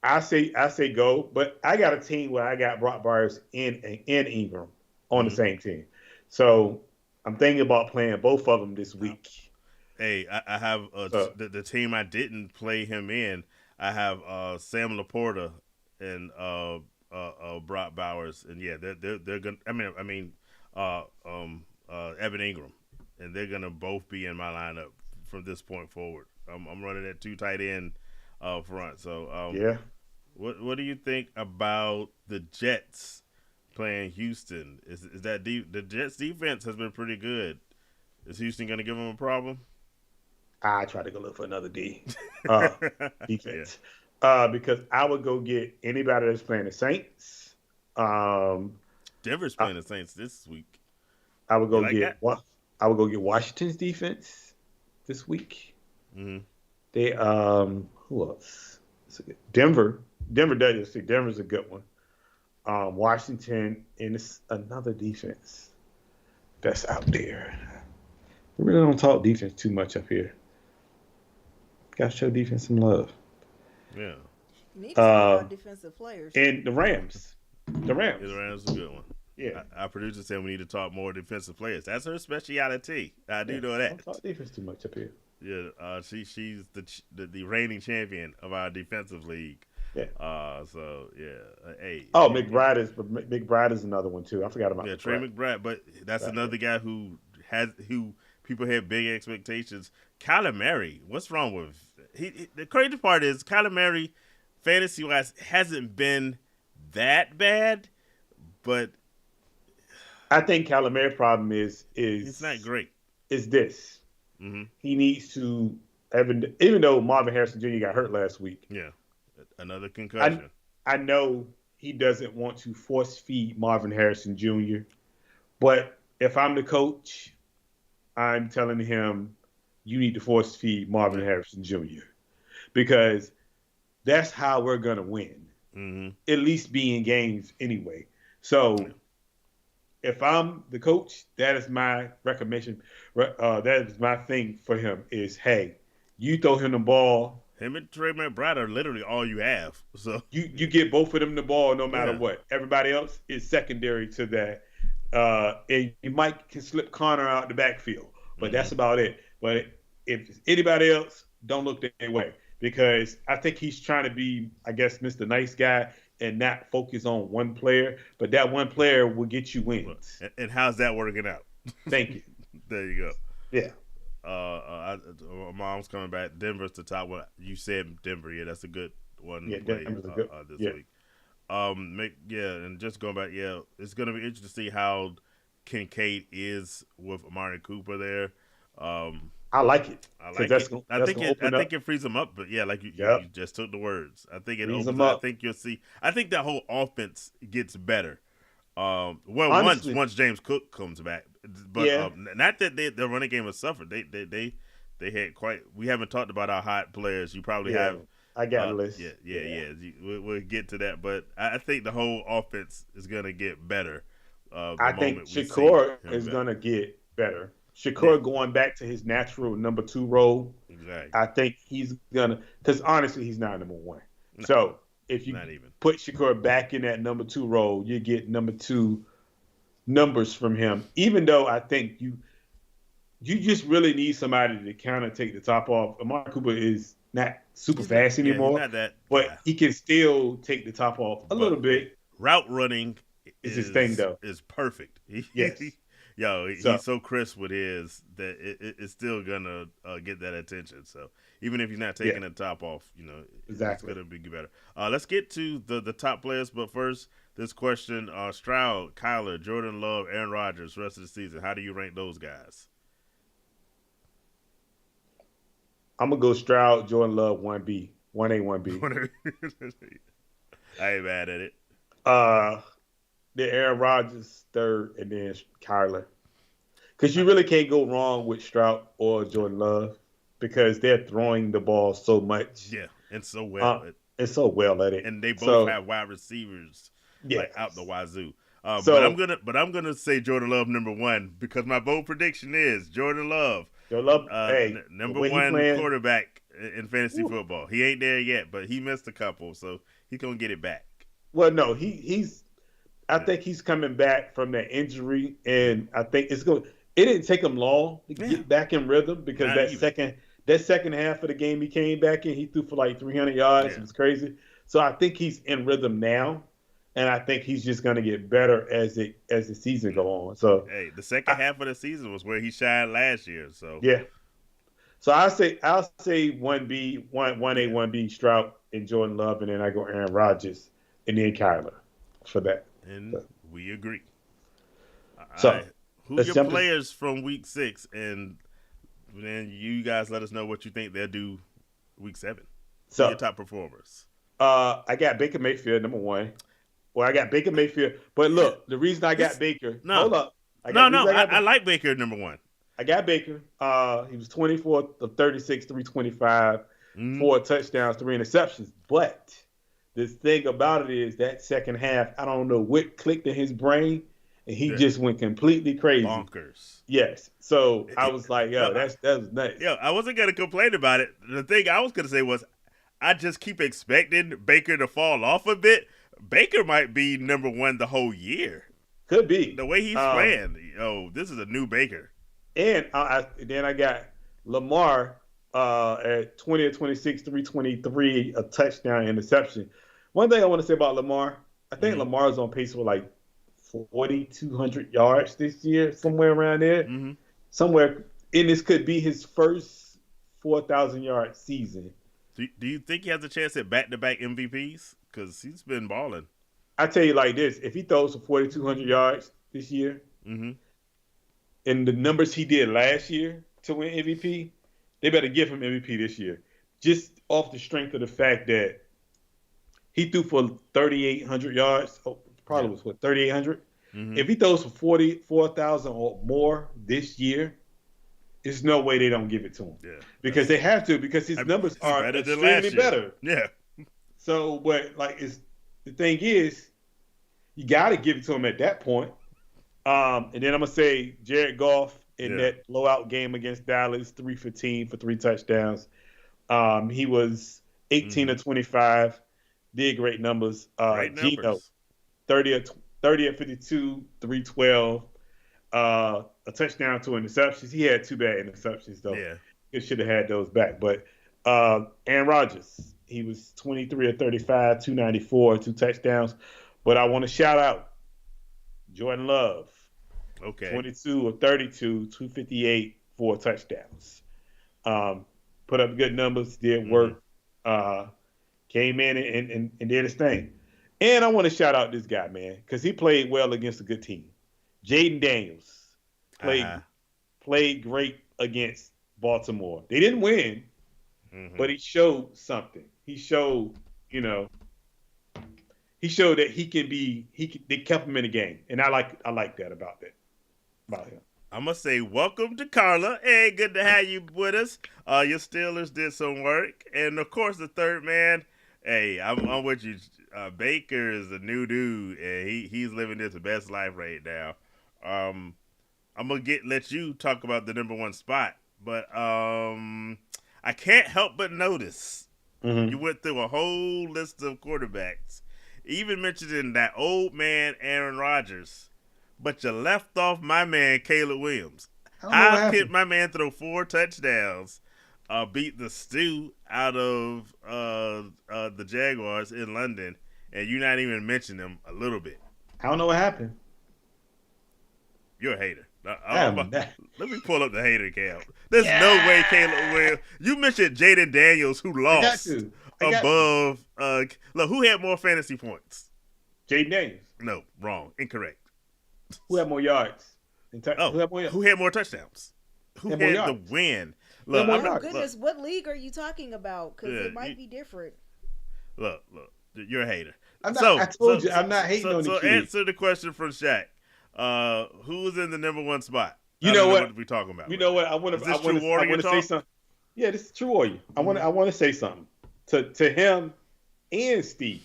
I say go. But I got a team where I got Brock Bowers in Ingram on the Mhm. same team, so I'm thinking about playing both of them this week. Hey, I have So the team I didn't play him in. I have Sam Laporta and Brock Bowers, and yeah, they're gonna. Evan Ingram, and they're gonna both be in my lineup from this point forward. I'm running at 2 tight end front. So yeah, what do you think about the Jets playing Houston? Is that the Jets defense has been pretty good? Is Houston gonna give them a problem? I try to go look for another Yeah. defense because I would go get anybody that's playing the Saints. Denver's I, playing the Saints this week. I would You go like get that? what? I would go get Washington's defense this week. Mm-hmm. They who else? Denver. Denver does see Denver's a good one. Washington and it's another defense that's out there. We really don't talk defense too much up here. Gotta show defense some love. Yeah. You need to talk Uh, about defensive players. and the Rams. The Yeah, the Rams. Rams is a good one. Yeah. Our producer said we need to talk more defensive players. That's her specialty. I do know that. Don't talk defense too much up here. Yeah, she's the reigning champion of our defensive league. Yeah. So yeah, hey. Oh, McBride is another one too. I forgot about Trey McBride, but that's another guy who people had big expectations. Kyler Murray, what's wrong with the crazy part is Kyler Murray, fantasy wise, hasn't been that bad, but I think Kyler Murray's problem is it's not great. Is this? Mm-hmm. He needs to even though Marvin Harrison Jr. got hurt last week. Yeah, another concussion. I know he doesn't want to force feed Marvin Harrison Jr., but if I'm the coach, I'm telling him you need to force feed Marvin Harrison Jr. because that's how we're going to win. Mm-hmm. At least be in games anyway. So if I'm the coach, that is my recommendation. That is my thing for him is, hey, you throw him the ball. Him and Trey McBride are literally all you have. So you get both of them the ball no matter what. Everybody else is secondary to that. And you might can slip Connor out the backfield, but that's about it. But if it's anybody else, don't look their way because I think he's trying to be, I guess, Mr. Nice Guy and not focus on one player. But that one player will get you wins. And how's that working out? Thank you. There you go. Yeah. My mom's coming back. Denver's the top one. You said Denver. Yeah, that's a good one. Yeah, Denver's good this week. And just going back. Yeah, it's going to be interesting to see how Kincaid is with Amari Cooper there. I like it. I like it. I think it frees him up. But yeah, like you just took the words. I think it opens up. I think you'll see. I think that whole offense gets better. Honestly, once James Cook comes back, but not that the running game has suffered. They had quite. We haven't talked about our hot players. You probably have. I got a list. Yeah. We'll get to that, but I think the whole offense is going to get better. I think Shakur is going to get better. Shakur going back to his natural number 2 role. Exactly. I think he's gonna because honestly he's not number 1. No, so if you put Shakur back in that number 2 role, you get number 2 numbers from him. Even though I think you just really need somebody to kind of take the top off. Amari Cooper is not super fast anymore, but he can still take the top off a little bit. Route running is his thing, though. Is perfect. Yes. He's so crisp with his that it's still gonna get that attention. So even if he's not taking the top off, it's gonna be better. Let's get to the top players, but first, this question: Stroud, Kyler, Jordan Love, Aaron Rodgers, rest of the season. How do you rank those guys? I'm gonna go Stroud, Jordan Love, 1B, 1A, 1B. I ain't mad at it. The Aaron Rodgers 3rd, and then Kyler. Because you really can't go wrong with Stroud or Jordan Love because they're throwing the ball so much. Yeah, and so well. And so well at it. And they both have wide receivers out the wazoo. But I'm gonna say Jordan Love number 1 because my bold prediction is Jordan Love. Number 1 quarterback in fantasy football. He ain't there yet, but he missed a couple, so he's gonna get it back. Well, no, I think he's coming back from that injury, and I think it didn't take him long to get back in rhythm because that second half of the game he came back in, he threw for like 300 yards. Yeah. It was crazy. So I think he's in rhythm now, and I think he's just going to get better as the season go on. So the second half of the season was where he shined last year. So So I'll say 1B, 1A, 1B Stroud and Jordan Love, and then I go Aaron Rodgers and then Kyler for that. And we agree. So who's your players from week 6? And then you guys let us know what you think they'll do week 7. So your top performers. I got Baker Mayfield, number 1. Well, I got Baker Mayfield. But look, the reason I got Baker. Hold up. I like Baker, number 1. I got Baker. He was 24 of 36, 325, 4 touchdowns, 3 interceptions. But the thing about it is that second half, I don't know what clicked in his brain, and he just went completely crazy. Bonkers. Yes. So I was like, that was nuts. I wasn't going to complain about it. The thing I was going to say was I just keep expecting Baker to fall off a bit. Baker might be number 1 the whole year. Could be. The way he's playing, this is a new Baker. And then I got Lamar at 20 or 26, 323, a touchdown interception. One thing I want to say about Lamar, I think Lamar's on pace for like 4,200 yards this year, somewhere around there. Somewhere, and this could be his first 4,000-yard season. Do you think he has a chance at back-to-back MVPs? Because he's been balling. I tell you like this: if he throws for 4,200 yards this year, and the numbers he did last year to win MVP, they better give him MVP this year, just off the strength of the fact that he threw for 3,800 yards. Probably was 3,800. If he throws for 4,000 or more this year, there's no way they don't give it to him. Yeah, because they have to, because his numbers are extremely better. Yeah. So, but the thing is, you got to give it to him at that point. And then I'm gonna say Jared Goff in that blowout game against Dallas, 315 for 3 touchdowns. He was 18 of 25, did great numbers. Geno, 30 of 52, 312, a touchdown, 2 interceptions. He had 2 bad interceptions though. Yeah, he should have had those back. But Aaron Rodgers, he was 23 of 35, 294, 2 touchdowns. But I want to shout out Jordan Love. Okay. 22 of 32, 258, 4 touchdowns. Put up good numbers, did work. Came in and did his thing. And I want to shout out this guy, man, because he played well against a good team. Jaden Daniels played great against Baltimore. They didn't win, but he showed something. He showed, that he can be. They kept him in the game, and I like that about him. I'm gonna say welcome to Carla. Hey, good to have you with us. Your Steelers did some work, and of course the third man. Hey, I'm with you. Baker is a new dude, and he's living his best life right now. I'm gonna let you talk about the number 1 spot, but I can't help but notice you went through a whole list of quarterbacks, even mentioning that old man Aaron Rodgers, but you left off my man Caleb Williams. How could my man throw 4 touchdowns? Beat the stew out of the Jaguars in London, and you not even mention them a little bit. I don't know what happened. You're a hater. Let me pull up the hater count. There's no way Caleb Williams. You mentioned Jaden Daniels, who lost above. Look, who had more fantasy points? Jaden Daniels. No, wrong, incorrect. Who had more yards? Who had more touchdowns? Who had the win? Look, oh my goodness, what league are you talking about? Because it might be different. Look, you're a hater. I told you, I'm not hating on the kid. So answer the question from Shaq. Who's in the number 1 spot? You know what we talking about? You know what? I want to say something. Yeah, this is True Warrior. I want to say something to him and Steve.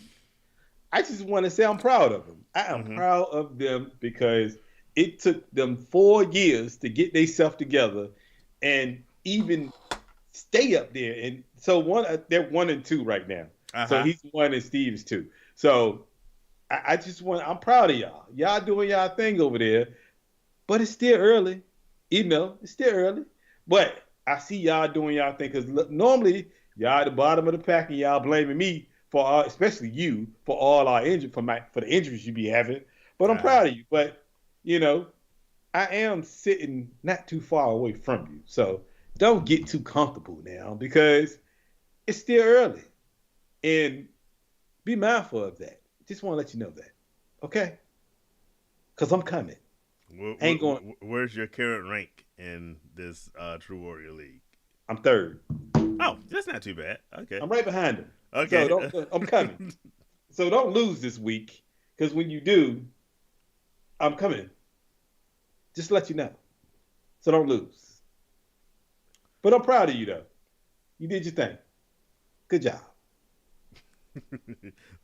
I just want to say I'm proud of them. I am proud of them because it took them 4 years to get themselves together and even stay up there. And so they're 1 and 2 right now. So he's 1 and Steve is 2. So I'm proud of y'all. Y'all doing y'all thing over there, but it's still early. It's still early. But I see y'all doing y'all thing because normally y'all at the bottom of the pack and y'all blaming me for especially you for all our for the injuries you be having. But I'm proud of you. But I am sitting not too far away from you. So don't get too comfortable now because it's still early. And be mindful of that. Just want to let you know that. Okay? Because I'm coming. Where's your current rank in this True Warrior League? I'm 3rd. Oh, that's not too bad. Okay. I'm right behind him. Okay. So I'm coming. So don't lose this week because when you do, I'm coming. Just to let you know. So don't lose. But I'm proud of you, though. You did your thing. Good job.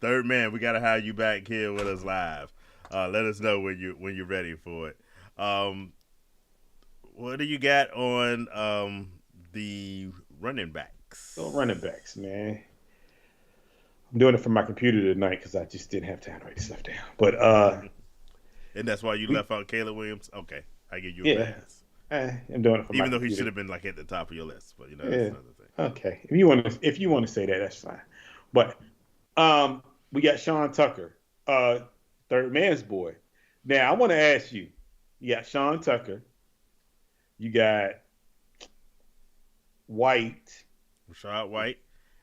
Third man, we gotta have you back here with us live. Let us know when you're ready for it. What do you got on the running backs? Running backs, man. I'm doing it from my computer tonight because I just didn't have time to write stuff down. But And that's why you left out Caleb Williams? Okay, I give you a Yeah. pass. I'm doing it for Even my though he computer. should have been like at the top of your list, but that's Yeah. another thing. Okay. If you want to say that, that's fine. But we got Sean Tucker, third man's boy. Now I want to ask you. You got Sean Tucker. You got White. Rashad White.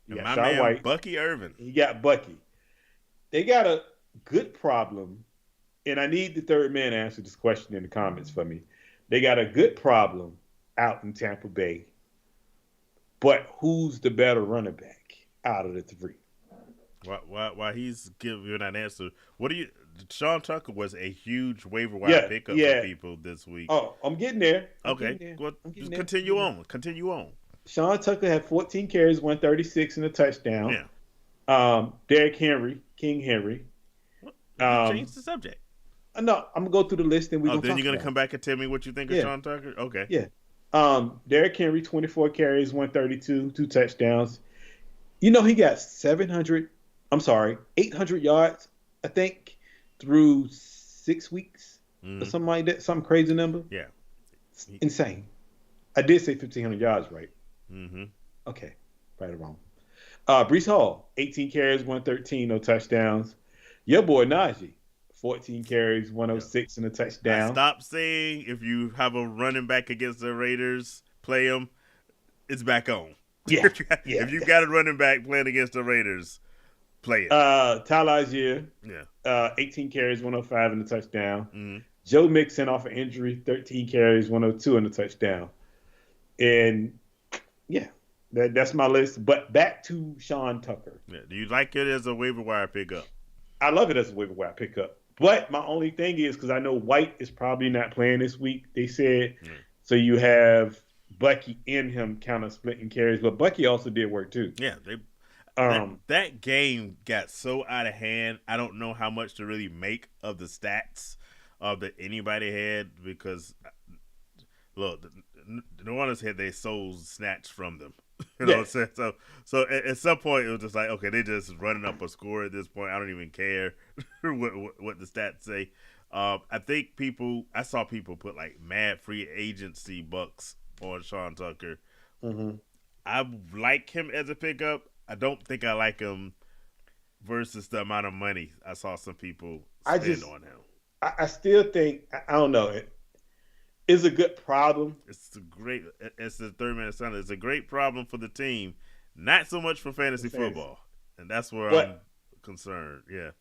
You And got my Sean man, White. Bucky Irvin. You got Bucky. They got a good problem, and I need the third man to answer this question in the comments for me. They got a good problem out in Tampa Bay, but who's the better running back out of the three? Why he's giving that answer? Sean Tucker was a huge waiver wire pickup for people this week. Oh, I'm getting there. Well, just continue on. Continue on. Sean Tucker had 14 carries, 136 and a touchdown. Yeah. Derrick Henry, King Henry. Change the subject. No, I'm gonna go through the list and then you're gonna come back and tell me what you think of Sean Tucker. Okay. Yeah. Derrick Henry, 24 carries, 132, 2 touchdowns. You know he got 800 yards, I think, through 6 weeks or something like that. Some crazy number. Yeah. It's insane. I did say 1,500 yards, right? Mm-hmm. Okay. Right or wrong. Breece Hall, 18 carries, 113, no touchdowns. Your boy Najee, 14 carries, 106 and a touchdown. Stop saying if you have a running back against the Raiders, play him. It's back on. Yeah. If you got a running back playing against the Raiders, play it. Tyler Algier, 18 carries, 105 and a touchdown. Mm-hmm. Joe Mixon off an injury, 13 carries, 102 and a touchdown. And that's my list. But back to Sean Tucker. Yeah. Do you like it as a waiver wire pickup? I love it as a waiver wire pickup. But my only thing is, because I know White is probably not playing this week, they said. So you have Bucky and him kind of splitting carries. But Bucky also did work too. Yeah. That game got so out of hand. I don't know how much to really make of the stats that anybody had, because, look, the Warriors had their souls snatched from them. You know what I'm saying? So at some point, it was just like, okay, they're just running up a score at this point. I don't even care what the stats say. I think I saw people put like mad free agency bucks on Sean Tucker. Mm-hmm. I like him as a pickup. I don't think I like him versus the amount of money I saw some people spend on him. I still think, I don't know, it's a good problem. It's the third man son. It's a great problem for the team, not so much for fantasy football, and that's where I'm concerned. Yeah,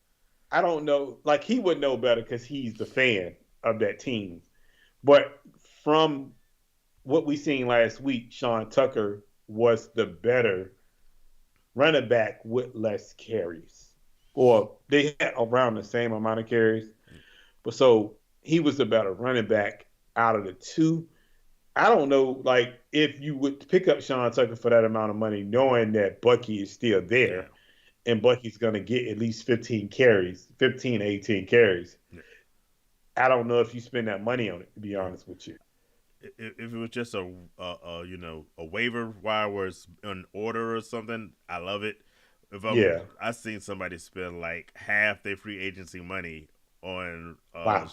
I don't know. Like, he would know better because he's the fan of that team. But from what we seen last week, Sean Tucker was the better running back with less carries, or they had around the same amount of carries. But so he was the better running back out of the two. I don't know, like, if you would pick up Sean Tucker for that amount of money, knowing that Bucky is still there, and Bucky's going to get at least 15 to 18 carries. Yeah. I don't know if you spend that money on it, to be honest with you. If it was just a waiver wire where it's in order or something, I love it. I've seen somebody spend like half their free agency money on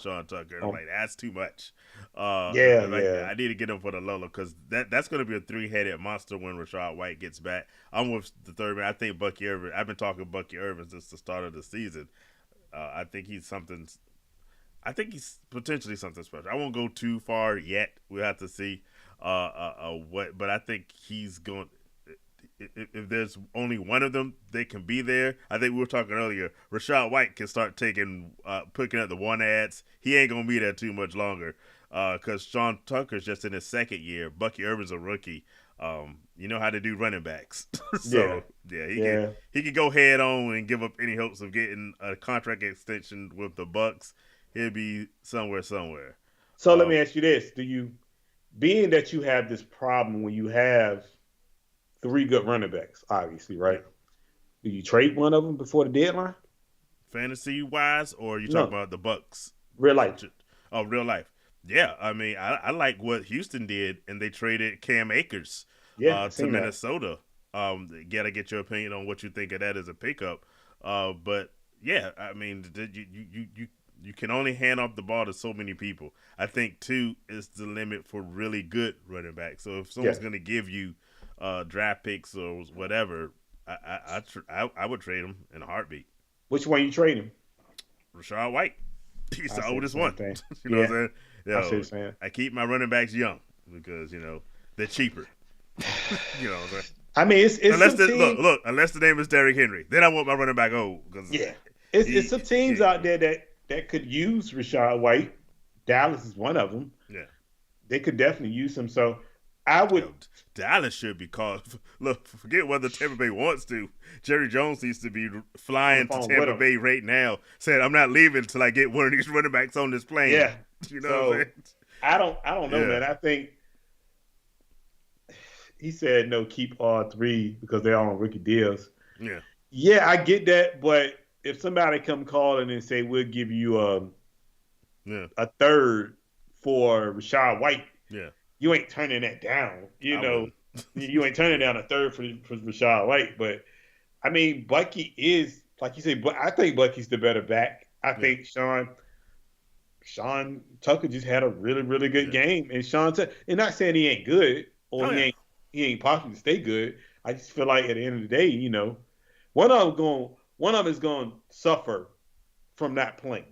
Sean Tucker. I'm like, that's too much. I need to get him for the Lola, because that's going to be a three-headed monster when Rashad White gets back. I'm with the third man. I think Bucky Irvin. I've been talking Bucky Irvin since the start of the season. I think he's something. I think he's potentially something special. I won't go too far yet. We'll have to see but I think he's going. If there's only one of them, they can be there. I think we were talking earlier. Rashad White can start picking up the one ads. He ain't gonna be there too much longer, because Sean Tucker's just in his second year. Bucky Irvin's a rookie. You know how to do running backs. He can go head on and give up any hopes of getting a contract extension with the Bucks. He'll be somewhere. So let me ask you this: being that you have this problem when you have 3 good running backs, obviously, right? Do you trade one of them before the deadline? Fantasy wise, or you talking about the Bucks? Real life. Oh, real life. Yeah, I mean, I like what Houston did, and they traded Cam Akers to Minnesota. Gotta get your opinion on what you think of that as a pickup. But yeah, I mean, you can only hand off the ball to so many people. I think 2 is the limit for really good running backs. So if someone's going to give you draft picks or whatever, I would trade him in a heartbeat. Which one you trading? Rashad White. He's the oldest one. You know what I'm saying? I see what you're saying. I keep my running backs young because they're cheaper. You know what I'm saying? I mean, it's unless the name is Derrick Henry, then I want my running back old. It's some teams out there that could use Rashad White. Dallas is one of them. Yeah, they could definitely use him. So I would. Dallas should be called. Look, forget whether Tampa Bay wants to. Jerry Jones needs to be flying to Tampa Bay right now, saying, "I'm not leaving until I get one of these running backs on this plane." Yeah, you know. What I'm saying? I don't know, man. I think he said no, keep all 3 because they're all on rookie deals. Yeah, I get that, but if somebody come calling and say we'll give you a third for Rashad White, you ain't turning that down. You ain't turning down a third for Rashad White. But I mean, Bucky is, like you say, I think Bucky's the better back. I think Sean Tucker just had a really, really good game, and Sean Tucker, and not saying he ain't good or he ain't possible to stay good. I just feel like at the end of the day, one of them is going to suffer from not playing.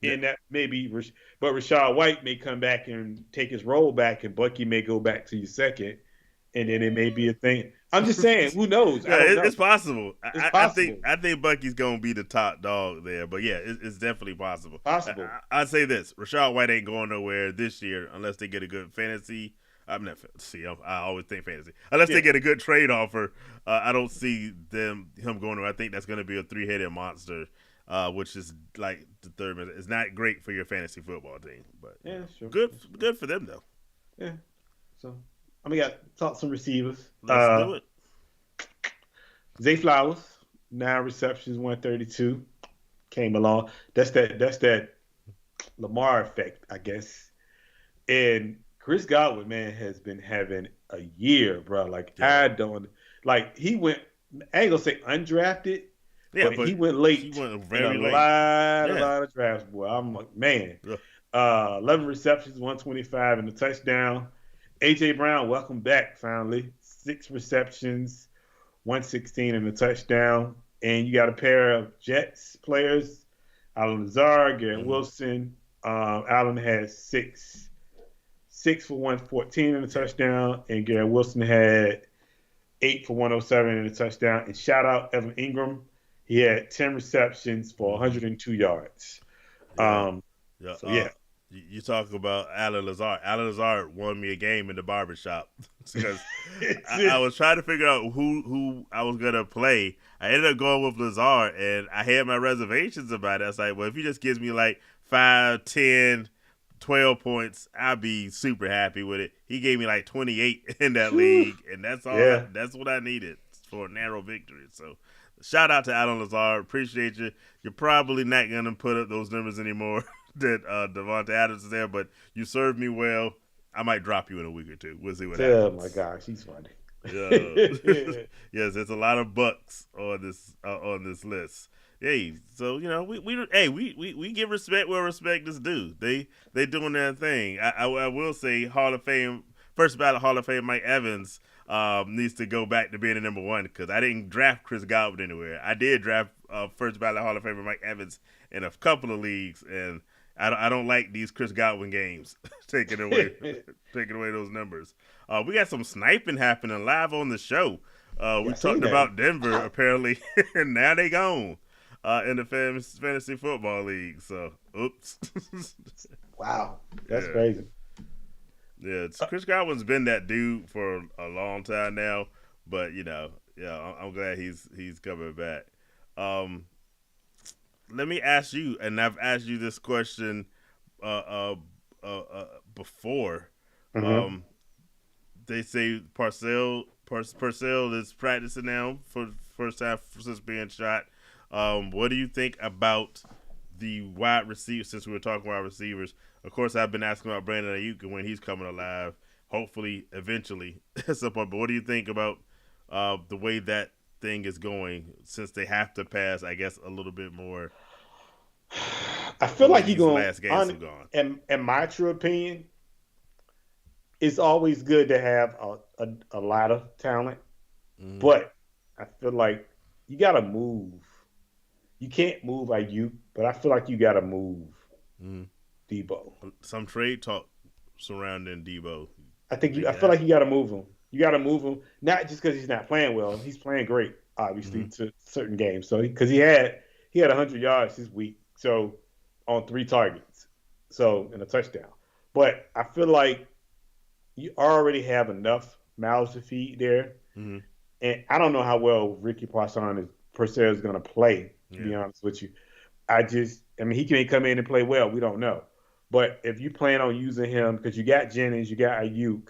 And that maybe, but Rashad White may come back and take his role back, and Bucky may go back to your second, and then it may be a thing. I'm just saying, who knows? It's possible. I think Bucky's gonna be the top dog there, but yeah, it's definitely possible. I'd say this: Rashad White ain't going nowhere this year unless they get a good fantasy. I always think fantasy. Unless they get a good trade offer, I don't see him going to. I think that's going to be a 3-headed monster, which is like the third. It's not great for your fantasy football team, but sure. Good for them though. Yeah. So I'm gonna talk some receivers. Let's do it. Zay Flowers, 9 receptions, 132, came along. That's that Lamar effect, I guess. And Chris Godwin, man, has been having a year, bro. He went, I ain't gonna say undrafted, but he went late. He went very late. A lot of drafts, boy. I'm like, man. 11 receptions, 125 and a touchdown. A.J. Brown, welcome back, finally. 6 receptions, 116 and a touchdown. And you got a pair of Jets players, Allen Lazard, Garrett Wilson. Allen had 6 for 114 and a touchdown, and Garrett Wilson had 8 for 107 and a touchdown. And shout out Evan Ingram. He had 10 receptions for 102 yards. You talk about Allen Lazard. Allen Lazard won me a game in the barbershop because I was trying to figure out who I was going to play. I ended up going with Lazard, and I had my reservations about it. I was like, well, if he just gives me like 5, 10, 12 points, I'll be super happy with it. He gave me like 28 in that league, and that's all. That's what I needed for a narrow victory. So shout out to Allen Lazard. Appreciate you. You're probably not going to put up those numbers anymore that Devontae Adams is there, but you served me well. I might drop you in a week or two. We'll see what happens. Oh my gosh, he's funny. Yes, there's a lot of bucks on this list. Hey, so we give respect where respect is due. They doing their thing. I will say Hall of Fame, first ballot Hall of Fame Mike Evans needs to go back to being the number 1 because I didn't draft Chris Godwin anywhere. I did draft first ballot Hall of Famer Mike Evans in a couple of leagues, and I don't like these Chris Godwin games taking away those numbers. We got some sniping happening live on the show. We talked about Denver apparently, and now they gone in the fantasy football league. So, oops. Wow, that's crazy. Yeah, Chris Godwin's been that dude for a long time now, but I'm glad he's coming back. Let me ask you, and I've asked you this question before. Mm-hmm. They say Purcell is practicing now for the first time since being shot. What do you think about the wide receivers, since we were talking wide receivers? Of course, I've been asking about Brandon Ayuk and when he's coming alive, hopefully, eventually, at some point. But what do you think about the way that thing is going, since they have to pass, I guess, a little bit more? I feel the way like you're these going last games on. have gone. In my true opinion, it's always good to have a lot of talent, Mm-hmm. but I feel like you got to move. You can't move IU, but I feel like you got to move Mm-hmm. Debo. Some trade talk surrounding Debo. I think Make I it feel like happen. you got to move him. You got to move him, not just because he's not playing well. He's playing great, obviously, Mm-hmm. to certain games. So because he had 100 yards this week, so on 3 targets, so in a touchdown. But I feel like you already have enough mouths to feed there, Mm-hmm. and I don't know how well Ricky Parson is Purcell is going to play. To Yeah. be honest with you, I mean, he can come in and play well. We don't know, but if you plan on using him because you got Jennings, you got Ayuk,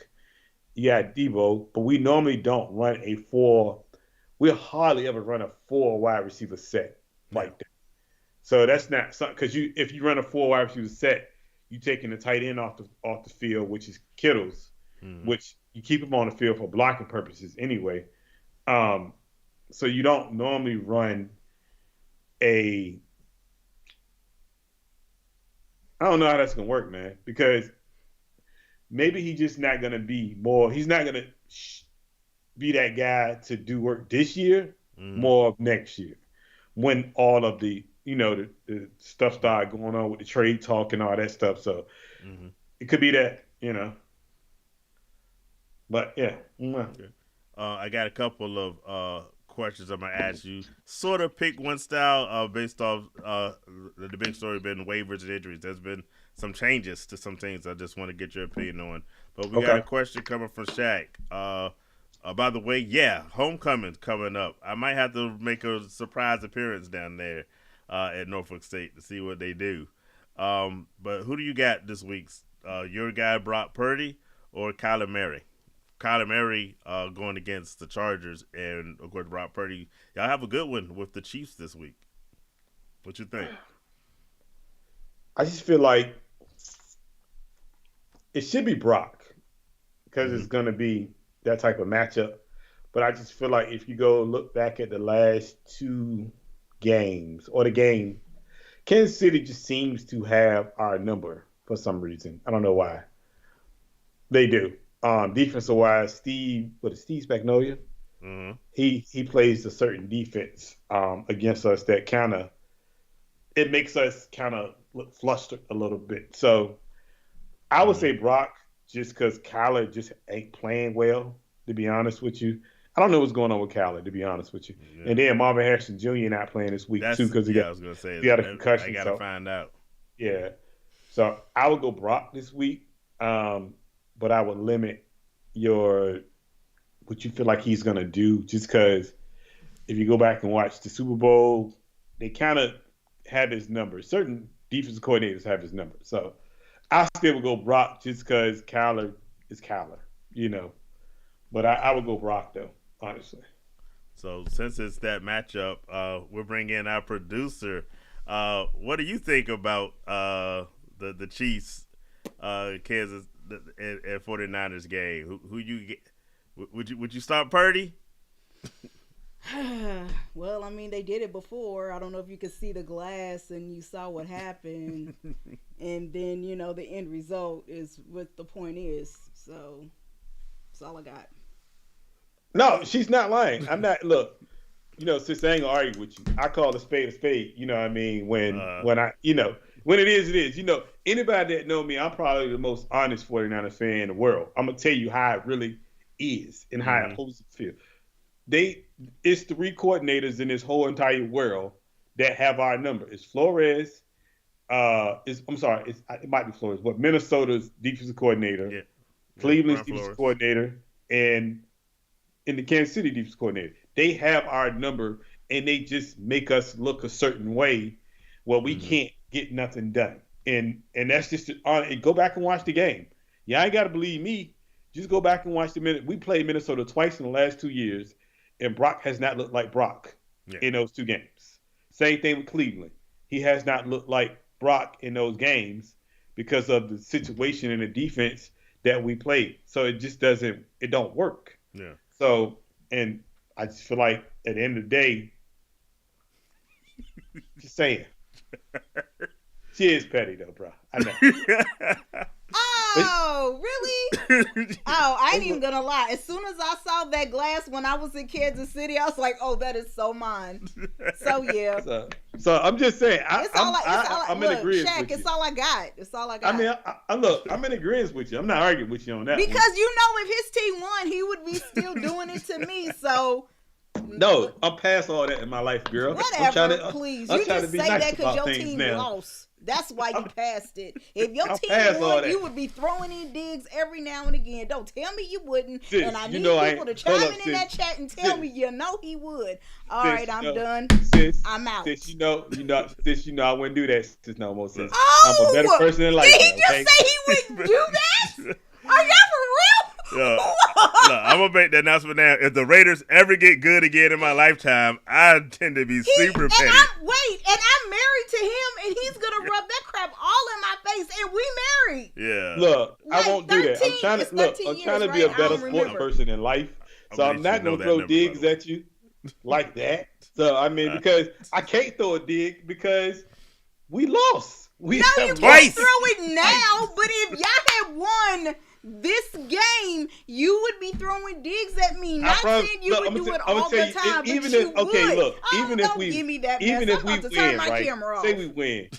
you got Debo, but we normally don't run a four. We hardly ever run a four wide receiver set Yeah. like that. So that's not something because if you run a four wide receiver set, you taking the tight end off the field, which is Kittle's, Mm-hmm. which you keep him on the field for blocking purposes anyway. Um, so you don't normally run a. I don't know how that's gonna work, man, because maybe he's just not gonna be more. He's not gonna be that guy to do work this year, Mm-hmm. more of next year when all of the stuff Yeah. started going on with the trade talk and all that stuff. So Mm-hmm. it could be that. But yeah. Okay. I got a couple of questions I'm gonna ask you. Sort of pick one style based off the big story been waivers and injuries. There's been some changes to some things. I just want to get your opinion on. But we got a Okay. question coming from Shaq. By the way, yeah, homecoming coming up. I might have to make a surprise appearance down there at Norfolk State to see what they do. But who do you got this week? Your guy Brock Purdy or Kyler Murray? Kyler Murray going against the Chargers, and of course Brock Purdy. Y'all have a good one with the Chiefs this week. What you think? I just feel like it should be Brock because Mm-hmm. it's gonna be that type of matchup. But I just feel like if you go look back at the last 2 games or the game, Kansas City just seems to have our number for some reason. I don't know why. They do. Defensive wise, Steve Spagnuolo? Mm-hmm. He plays a certain defense against us that kind of it makes us kind of look flustered a little bit. So I would Mm-hmm. say Brock just because Kyler just ain't playing well. To be honest with you, I don't know what's going on with Kyler. To be honest with you, Yeah, and then Marvin Harrison Jr. not playing this week too that's because yeah. I was gonna say he got a that, I concussion. gotta So find out. yeah, so I would go Brock this week, but I would limit your what you feel like he's gonna do just because if you go back and watch the Super Bowl, they kind of have his number. Certain defensive coordinators have his number. So I still would go Brock just because Kyler is Kyler, you know. But I would go Brock though, honestly. So since it's that matchup, we'll bring in our producer. What do you think about the Chiefs, Kansas, and 49ers game? Who you get? Would you start Purdy? Well, I mean, they did it before. I don't know if you could see the glass and you saw what happened. And then, the end result is what the point is. So that's all I got. No, she's not lying. I'm not. Look, since I ain't gonna argue with you, I call a spade a spade. You know what I mean? When Uh, when I when it is, it is. Anybody that know me, I'm probably the most honest 49er fan in the world. I'm gonna tell you how it really is and how it mm-hmm. holds feel. It's 3 coordinators in this whole entire world that have our number. It's Flores. I'm sorry. It might be Flores, but Minnesota's defensive coordinator, Yeah, yeah, Cleveland's Brian defensive Flores. coordinator, and in the Kansas City defense coordinator. They have our number and they just make us look a certain way where we Mm-hmm. can't get nothing done. And that's just go back and watch the game. Yeah, I ain't gotta believe me. Just go back and watch the minute. We played Minnesota twice in the last 2 years, and Brock has not looked like Brock Yeah, in those 2 games. Same thing with Cleveland. He has not looked like Brock in those games because of the situation in the defense that we played. So it don't work. yeah. So, and I just feel like at the end of the day, just saying. She is petty though, bro. I know. Oh, really? Oh, I ain't even gonna lie. As soon as I saw that glass when I was in Kansas City, I was like, "Oh, that is so mine." So yeah. So I'm just saying, I'm in look, agreement Shaq, with you. it's all I got. It's all I got. I mean, look, I'm in agreement with you. I'm not arguing with you on that. Because you know, if his team won, he would be still doing it to me. So. No, I'm past all that in my life, girl. Whatever, please. You just say that because your team lost. That's why you passed it. If your team won, you would be throwing in digs every now and again. Don't tell me you wouldn't. Sis, and I need people to chime in that chat and tell me you know he would. All right, I'm done. Sis, I'm out. Sis, you know, I wouldn't do that. Sis, no more, sis. Oh, I'm a better person in life. Did he just say he wouldn't do that? Are y'all for real? Look, I'm gonna make the announcement now. If the Raiders ever get good again in my lifetime, I tend to be super petty. And I'm married to him, and he's gonna rub that crap all in my face, and we married. Yeah. Look, I won't do that. I'm trying to be a better sports person in life, so I'm not gonna throw digs at you like that. So I mean, because I can't throw a dig because we lost. You can't throw it now, but if y'all had won this game, you would be throwing digs at me. Not saying you would do it all the time, but you would. Even if we win, right? Say we win,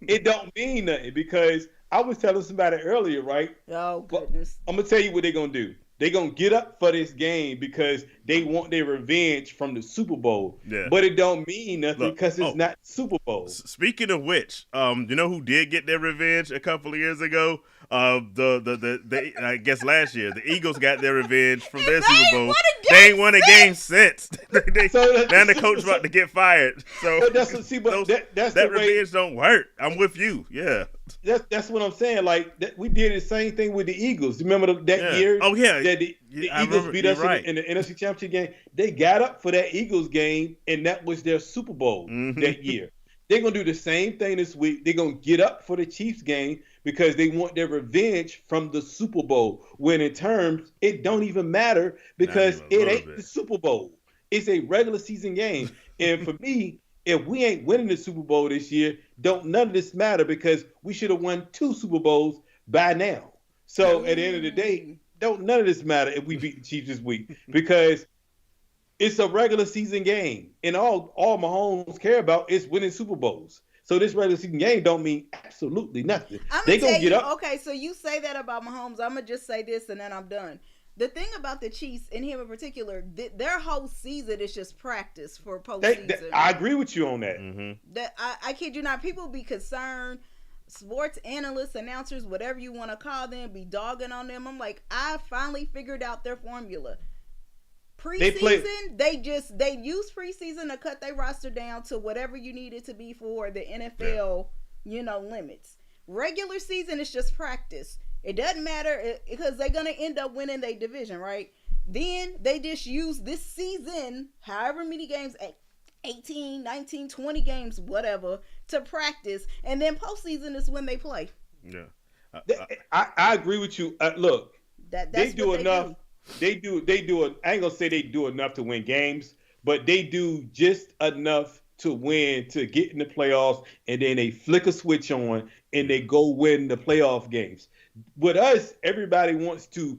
it don't mean nothing because I was telling somebody earlier, right? Oh goodness! I'm gonna tell you what they're gonna do. They're going to get up for this game because they want their revenge from the Super Bowl. Yeah. But it don't mean nothing because it's not Super Bowl. Speaking of which, you know who did get their revenge a couple of years ago? I guess last year, the Eagles got their revenge from their Super Bowl. They ain't won a game since. Now the coach about to get fired. So that's that revenge don't work. I'm with you. Yeah. That's what I'm saying. Like we did the same thing with the Eagles. Remember that year? Oh yeah. That the Eagles beat us in the NFC Championship game. They got up for that Eagles game, and that was their Super Bowl that year. They're gonna do the same thing this week. They're gonna get up for the Chiefs game because they want their revenge from the Super Bowl. When in terms, it don't even matter because it ain't the Super Bowl. It's a regular season game. And for me, if we ain't winning the Super Bowl this year, don't none of this matter because we should have won 2 Super Bowls by now. So at the end of the day, don't none of this matter if we beat the Chiefs this week because it's a regular season game. And all Mahomes care about is winning Super Bowls. So this regular season game don't mean absolutely nothing. They gonna get up. Okay, so you say that about Mahomes. I'm gonna just say this and then I'm done. The thing about the Chiefs and him in particular, their whole season is just practice for postseason. I agree with you on that. Mm-hmm. That I kid you not. People be concerned. Sports analysts, announcers, whatever you want to call them, be dogging on them. I'm like, I finally figured out their formula. Preseason, they use preseason to cut their roster down to whatever you need it to be for the NFL, limits. Regular season is just practice. It doesn't matter because they're gonna end up winning their division, right? Then they just use this season, however many games, 18, 19, 20 games, whatever, to practice, and then postseason is when they play. Yeah, I agree with you. Look, they do enough. They do. I ain't gonna say they do enough to win games, but they do just enough to win, to get in the playoffs, and then they flick a switch on and they go win the playoff games. With us, everybody wants to,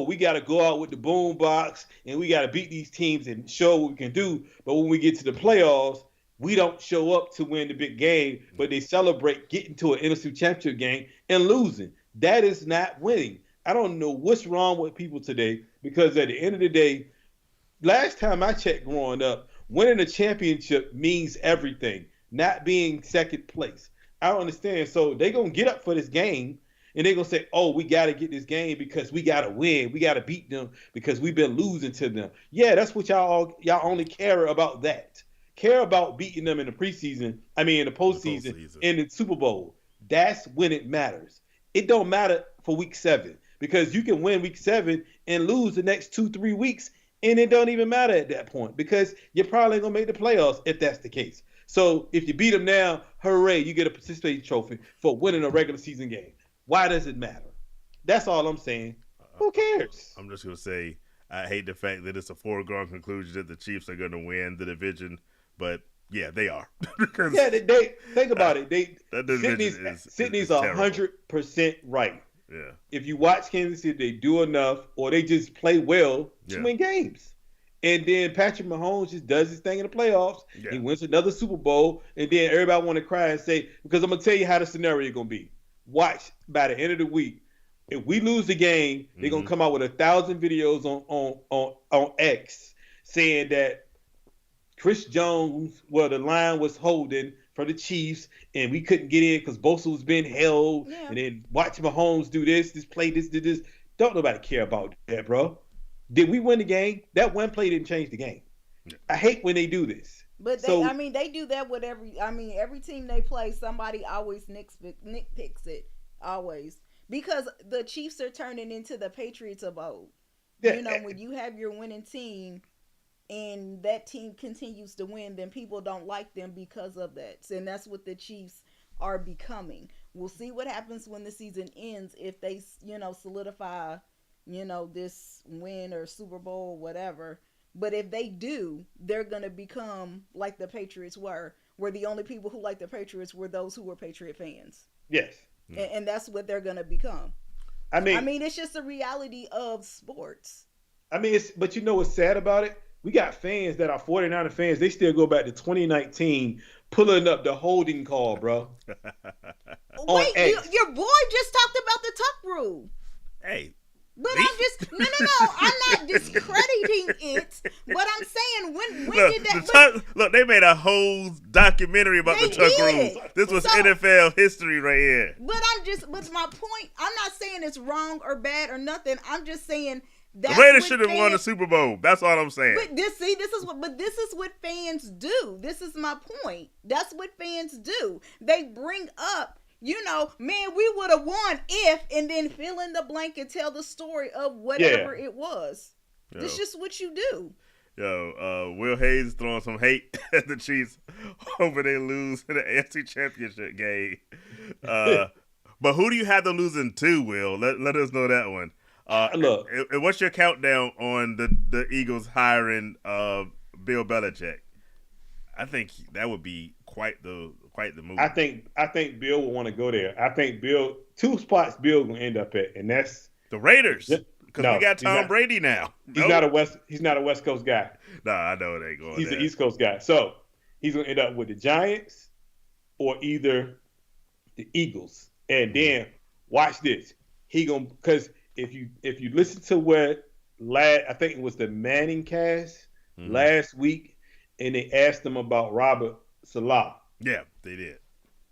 we got to go out with the boom box and we got to beat these teams and show what we can do. But when we get to the playoffs, we don't show up to win the big game, but they celebrate getting to an NFC Championship game and losing. That is not winning. I don't know what's wrong with people today because at the end of the day, last time I checked growing up, winning a championship means everything, not being second place. I don't understand. So they're going to get up for this game and they're going to say, we got to get this game because we got to win. We got to beat them because we've been losing to them. Yeah, that's what y'all only care about that. Care about beating them in the postseason, in the Super Bowl. That's when it matters. It don't matter for week 7. Because you can win week 7 and lose the next 2-3 weeks, and it don't even matter at that point because you're probably going to make the playoffs if that's the case. So if you beat them now, hooray, you get a participation trophy for winning a regular season game. Why does it matter? That's all I'm saying. Who cares? I'm just going to say I hate the fact that it's a foregone conclusion that the Chiefs are going to win the division, but Yeah, they are. Yeah, they think about it. That division Sydney's is terrible. 100% right. Yeah. If you watch Kansas City, they do enough or they just play well to win games. And then Patrick Mahomes just does his thing in the playoffs. Yeah. He wins another Super Bowl, and then everybody want to cry and say, because I'm gonna tell you how the scenario is gonna be. Watch by the end of the week. If we lose the game, they're gonna come out with 1,000 videos on X saying that Chris Jones, well, the line was holding for the Chiefs, and we couldn't get in because Bosa was being held. Yeah. And then watch Mahomes do this play, this, do this. Don't nobody care about that, bro. Did we win the game? That one play didn't change the game. Yeah. I hate when they do this. But they do that with every team they play. Somebody always nitpicks it, always, because the Chiefs are turning into the Patriots of old. Yeah. You know, when you have your winning team and that team continues to win, then people don't like them because of that. And that's what the Chiefs are becoming. We'll see what happens when the season ends if they, solidify, this win or Super Bowl or whatever. But if they do, they're going to become like the Patriots were, where the only people who like the Patriots were those who were Patriot fans. Yes. And that's what they're going to become. I mean, it's just a reality of sports. But you know what's sad about it? We got fans that are 49er fans. They still go back to 2019, pulling up the holding call, bro. Wait, your boy just talked about the tuck rule. Hey. But I'm not discrediting it. But I'm saying, when did that... Look, they made a whole documentary about the tuck rule. This was NFL history right here. But my point, I'm not saying it's wrong or bad or nothing. I'm just saying... The Raiders should have won the Super Bowl. That's all I'm saying. But this is what fans do. This is my point. That's what fans do. They bring up, man, we would have won if, and then fill in the blank and tell the story of whatever it was. It's just what you do. Will Hayes throwing some hate at the Chiefs over they lose in the AFC Championship game. But who do you have them losing to, Will? Let us know that one. Look, and what's your countdown on the Eagles hiring Bill Belichick? I think that would be quite the move. I think Bill will want to go there. I think Bill, 2 spots Bill gonna end up at, and that's the Raiders. Because we got Tom Brady now. He's not a West Coast guy. No, I know it ain't going. He's an East Coast guy. So he's gonna end up with the Giants or either the Eagles. And then watch this. Because if you listen to what I think it was the Manning cast last week, and they asked him about Robert Saleh. Yeah, they did.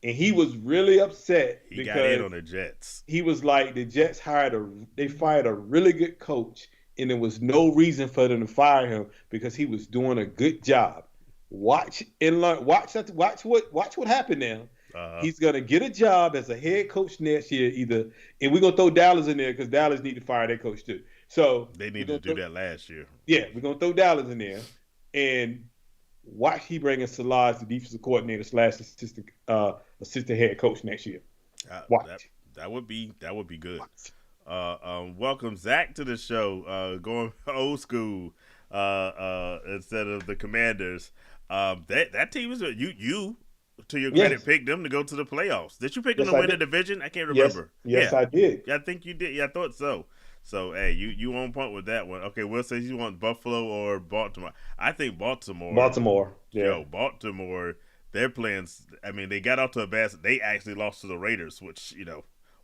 And he was really upset because got in on the Jets. He was like, the Jets fired a really good coach, and there was no reason for them to fire him because he was doing a good job. Watch and learn. Watch what happened now. He's gonna get a job as a head coach next year, and we're gonna throw Dallas in there because Dallas need to fire their coach too. So they needed to do that last year. Yeah, we're gonna throw Dallas in there, and watch he bringing Salah as the defensive coordinator / assistant head coach next year. Watch. That would be good. Welcome Zach to the show. Going old school instead of the Commanders. That team is you. To your credit, picked them to go to the playoffs. Did you pick them to win the division? I can't remember. Yes, I did. Yeah, I think you did. Yeah, I thought so. So, hey, you on point with that one. Okay, Will says you want Buffalo or Baltimore. I think Baltimore. Yeah. Baltimore, they're playing. I mean, they got off to a bad. They actually lost to the Raiders, which,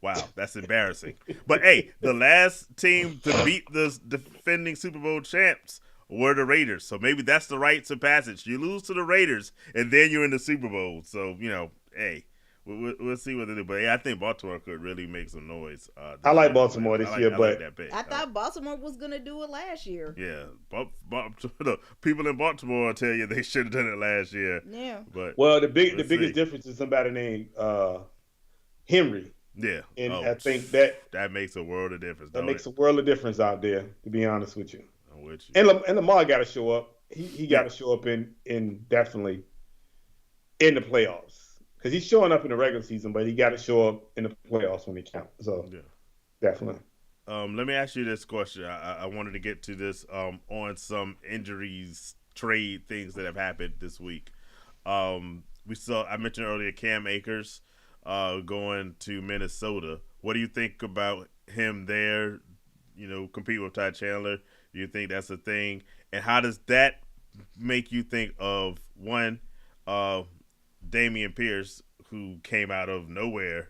wow, that's embarrassing. But, hey, the last team to beat the defending Super Bowl champs were the Raiders. So maybe that's the rites of passage. You lose to the Raiders, and then you're in the Super Bowl. So, hey, we'll see what they do. But, yeah, I think Baltimore could really make some noise. I like Baltimore this year, but I thought Baltimore was going to do it last year. Yeah. People in Baltimore will tell you they should have done it last year. Yeah. But the biggest difference is somebody named Henry. Yeah. And I think that makes a world of difference. That makes a world of difference out there, to be honest with you. With you. And Lamar got to show up. He got to show up in definitely in the playoffs, because he's showing up in the regular season, but he got to show up in the playoffs when they count. So definitely. Let me ask you this question. I wanted to get to this on some injuries, trade things that have happened this week. I mentioned earlier Cam Akers going to Minnesota. What do you think about him there? Compete with Ty Chandler. Do you think that's a thing? And how does that make you think of one, uh, Damian Pierce, who came out of nowhere,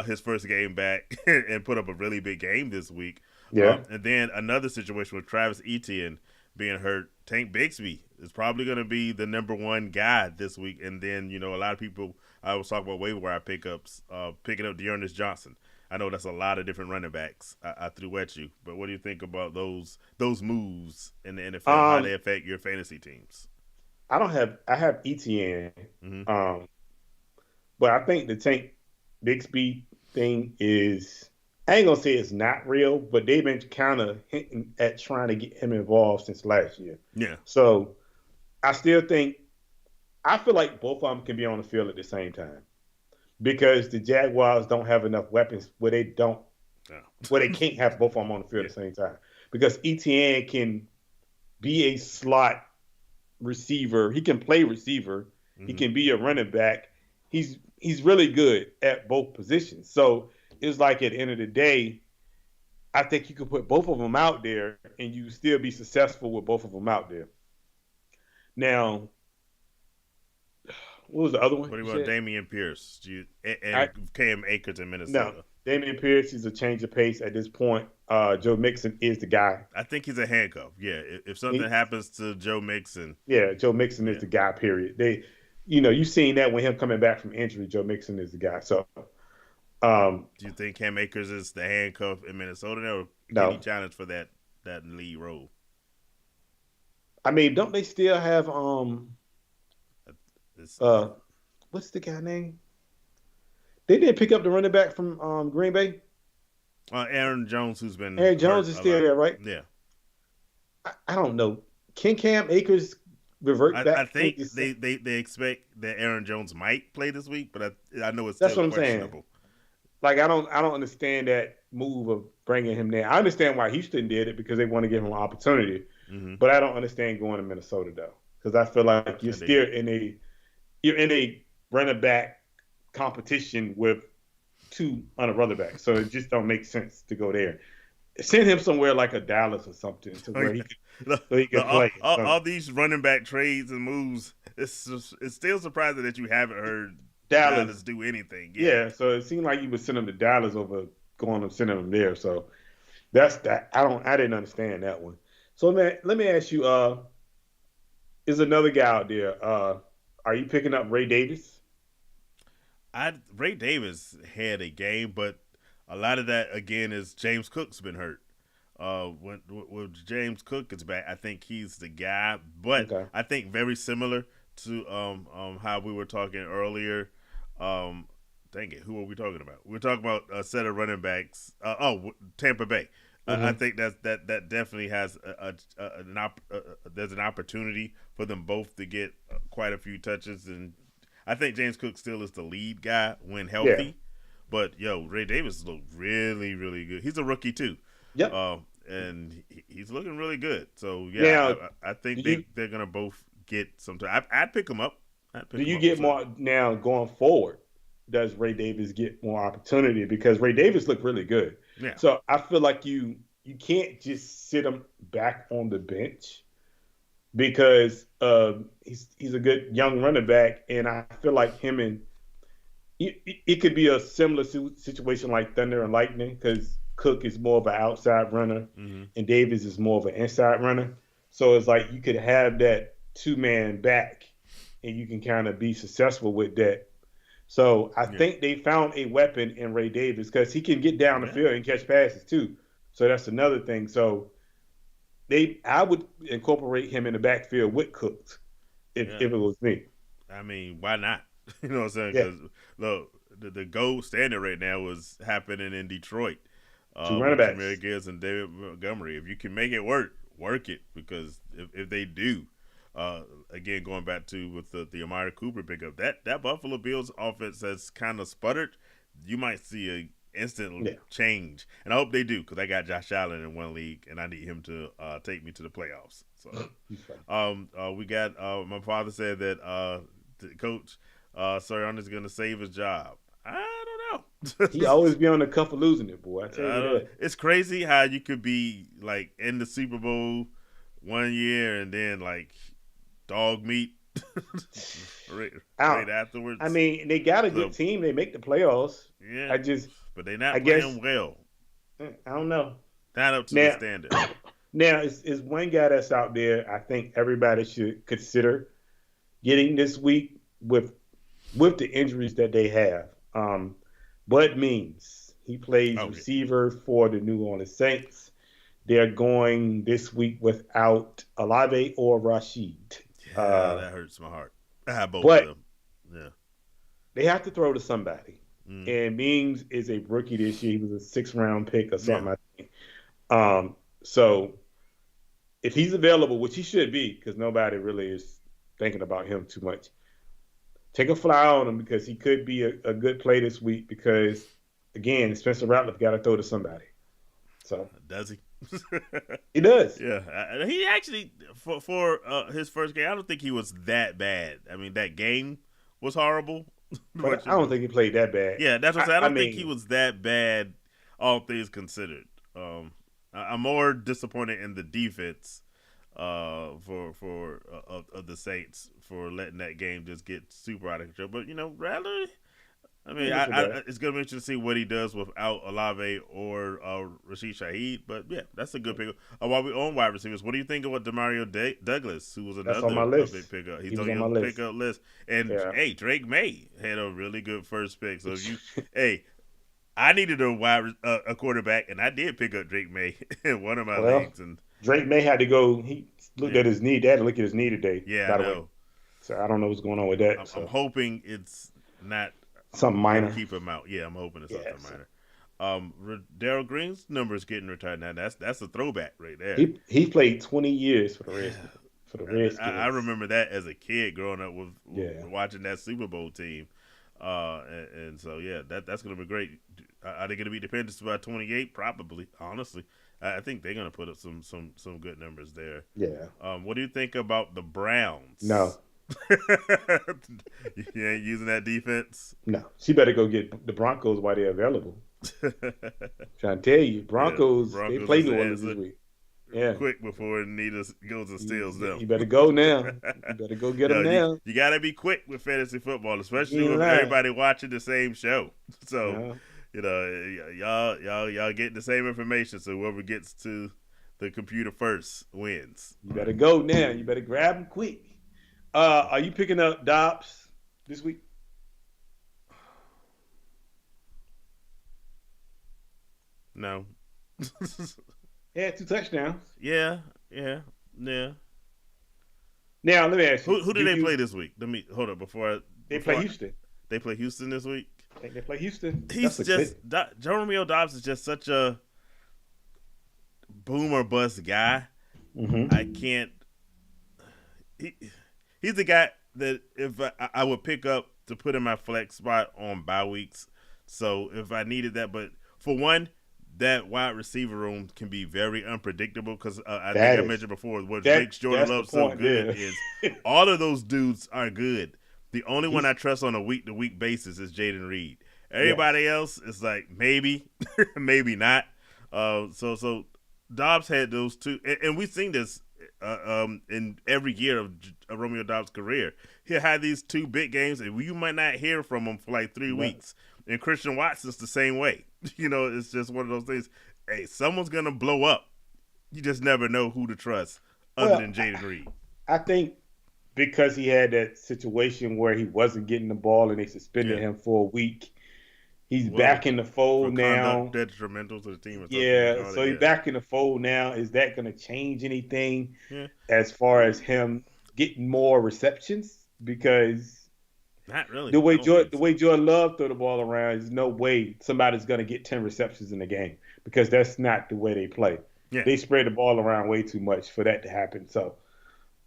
his first game back and put up a really big game this week. Yeah. And then another situation with Travis Etienne being hurt. Tank Bixby is probably going to be the number one guy this week. And then, a lot of people, I was talking about waiver wire pickups, picking up Dearness Johnson. I know that's a lot of different running backs I threw at you, but what do you think about those moves in the NFL, how they affect your fantasy teams? I have ETN, Mm-hmm. but I think the Tank Bixby thing is, I ain't gonna say it's not real, but they've been kind of hinting at trying to get him involved since last year. Yeah. So I still think, I feel like both of them can be on the field at the same time because the Jaguars don't have enough weapons where they can't have both of them on the field at the same time. Because ETN can be a slot receiver. He can play receiver. Mm-hmm. He can be a running back. He's really good at both positions. So it's like at the end of the day, I think you could put both of them out there and you still be successful with both of them out there. Now, what was the other one? What about Damian Pierce and Cam Akers in Minnesota? No, Damian Pierce is a change of pace at this point. Joe Mixon is the guy. I think he's a handcuff. Yeah, if something happens to Joe Mixon. Yeah, Joe Mixon is the guy, period. You've seen that when him coming back from injury, Joe Mixon is the guy. So, do you think Cam Akers is the handcuff in Minnesota, or can he challenge for that lead role? I mean, don't they still have what's the guy name? They didn't pick up the running back from Green Bay. Aaron Jones, who's been Aaron Jones is still there, right? Yeah. I don't know. Can Cam Akers revert back? I think they expect that Aaron Jones might play this week, but I know it's that's still what I'm questionable. saying. Like I don't understand that move of bringing him there. I understand why Houston did it because they want to give him an opportunity, but I don't understand going to Minnesota though because I feel like you're still in a running back competition with two other running backs, so it just don't make sense to go there. Send him somewhere like a Dallas or something to where he can play. All these running back trades and moves, it's still surprising that you haven't heard Dallas do anything. Yeah, so it seemed like you would send him to Dallas over going and sending him there. So that's that. I didn't understand that one. So man, let me ask you, is another guy out there? Are you picking up Ray Davis? Ray Davis had a game, but a lot of that again is James Cook's been hurt. When James Cook is back, I think he's the guy. But I think very similar to how we were talking earlier. Dang it, who are we talking about? We're talking about a set of running backs. Tampa Bay. I think that definitely has there's an opportunity for them both to get quite a few touches, and I think James Cook still is the lead guy when healthy. Yeah. But Ray Davis looked really, really good. He's a rookie too. Yep. And he's looking really good. So I think they're gonna both get some time. I'd pick him up. Do you get more now going forward? Does Ray Davis get more opportunity because Ray Davis looked really good? Yeah. So I feel like you can't just sit him back on the bench because he's a good young running back, and I feel like him and it could be a similar situation like Thunder and Lightning because Cook is more of an outside runner and Davis is more of an inside runner. So it's like you could have that two-man back and you can kind of be successful with that. So I think they found a weapon in Ray Davis because he can get down the field and catch passes too. So that's another thing. So I would incorporate him in the backfield with Cook if it was me. I mean, why not? You know what I'm saying? Because the gold standard right now is happening in Detroit. Two running backs. Jameer Gibbs and David Montgomery. If you can make it work it. Because if they do, again, going back to with the Amari Cooper pickup, that Buffalo Bills offense has kind of sputtered. You might see a instant change, and I hope they do because I got Josh Allen in one league, and I need him to take me to the playoffs. So, we got my father said that the coach Sirianni's going to save his job. I don't know. He always be on the cuff of losing it, boy. I tell you that. It's crazy how you could be like in the Super Bowl one year and then like dog meat right afterwards. I mean, they got a good team. They make the playoffs. Yeah, but they're not playing well. I don't know. Not up to the standard. Now, is one guy that's out there I think everybody should consider getting this week with the injuries that they have. Bud Means. He plays receiver for the New Orleans Saints. They're going this week without Olave or Rashid. Yeah, that hurts my heart. I have both of them. Yeah. They have to throw to somebody. And Means is a rookie this year. He was a 6th-round pick or something, I think. So if he's available, which he should be, because nobody really is thinking about him too much, take a fly on him because he could be a good play this week because, again, Spencer Rattler got to throw to somebody. So does he? He does. Yeah. He actually, for his first game, I don't think he was that bad. I mean, that game was horrible. But I don't think he played that bad. Yeah, that's what I'm saying. I don't think he was that bad, all things considered. I'm more disappointed in the defense for the Saints for letting that game just get super out of control. But Rattler, I mean, it's gonna be interesting to see what he does without Olave or Rashid Shaheed. But yeah, that's a good pickup. While we're on wide receivers, what do you think about Demario Douglas, who was another big pickup? He's on your pickup list. And hey, Drake May had a really good first pick. So if I needed a quarterback, and I did pick up Drake May in one of my leagues. And Drake May had to go. He looked at his knee. They had to look at his knee today. Yeah, I know. So I don't know what's going on with that. I'm hoping it's not something minor. Keep him out. Yeah, I'm hoping it's something minor. Darrell Green's number is getting retired now. That's a throwback right there. He played 20 years for the Redskins. I remember that as a kid growing up with watching that Super Bowl team. And so that's gonna be great. Are they gonna be dependent by 28? Probably. Honestly, I think they're gonna put up some good numbers there. Yeah. What do you think about the Browns? No. You ain't using that defense? No. She better go get the Broncos while they're available. Trying to tell you, Broncos they play New Orleans this week. Yeah. Quick before Anita goes and steals them. You better go now. You better go get them now. You got to be quick with fantasy football, especially with everybody watching the same show. So, y'all getting the same information. So whoever gets to the computer first wins. You better go now. You better grab them quick. Are you picking up Dobbs this week? No. He had 2 touchdowns. Yeah. Now let me ask you: Who do they play this week? Let me hold up before they play Houston. They play Houston this week. I think they play Houston. He's just Romeo Dobbs is just such a boom or bust guy. Mm-hmm. I can't. He's the guy that if I would pick up to put in my flex spot on bye weeks. So if I needed that, but for one, that wide receiver room can be very unpredictable because I think I mentioned before what makes Jordan Love so good is all of those dudes are good. The only one I trust on a week-to-week basis is Jaden Reed. Everybody else is like maybe, maybe not. So Dobbs had those two, and we've seen this in every year of Romeo Dobbs' career. He had these 2 big games, and you might not hear from him for like 3 weeks. And Christian Watson's the same way. It's just one of those things. Hey, someone's gonna blow up. You just never know who to trust other than Jaden Reed. I think because he had that situation where he wasn't getting the ball and they suspended him for a week. He's back in the fold now. Detrimental to the team. So he's back in the fold now. Is that going to change anything as far as him getting more receptions? Because not really. The way Jordan Love threw the ball around, there's no way somebody's going to get 10 receptions in the game because that's not the way they play. Yeah. They spread the ball around way too much for that to happen. So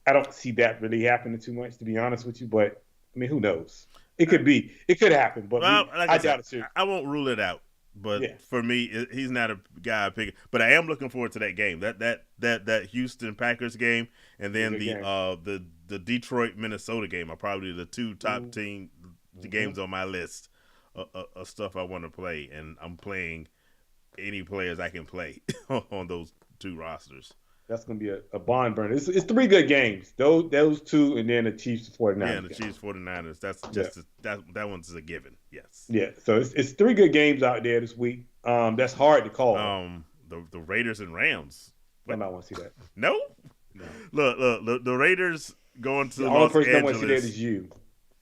I don't see that really happening too much, to be honest with you. But I mean, who knows? It could be. It could happen, but I doubt it. I won't rule it out. But Yeah. for me, he's not a guy I pick. But I am looking forward to that game. That Houston Packers game, and then the Detroit Minnesota game are probably the two top team games on my list of stuff I want to play, and I'm playing any players I can play on those two rosters. That's going to be a barn burner. It's three good games. Those two, and then the Chiefs 49ers. Yeah, and the Chiefs 49ers. That's just that one's a given. Yes. Yeah. So it's three good games out there this week. That's hard to call. The Raiders and Rams. I might want to see that. No. Look. The Raiders going to the Los only person Angeles. I want to see that is you.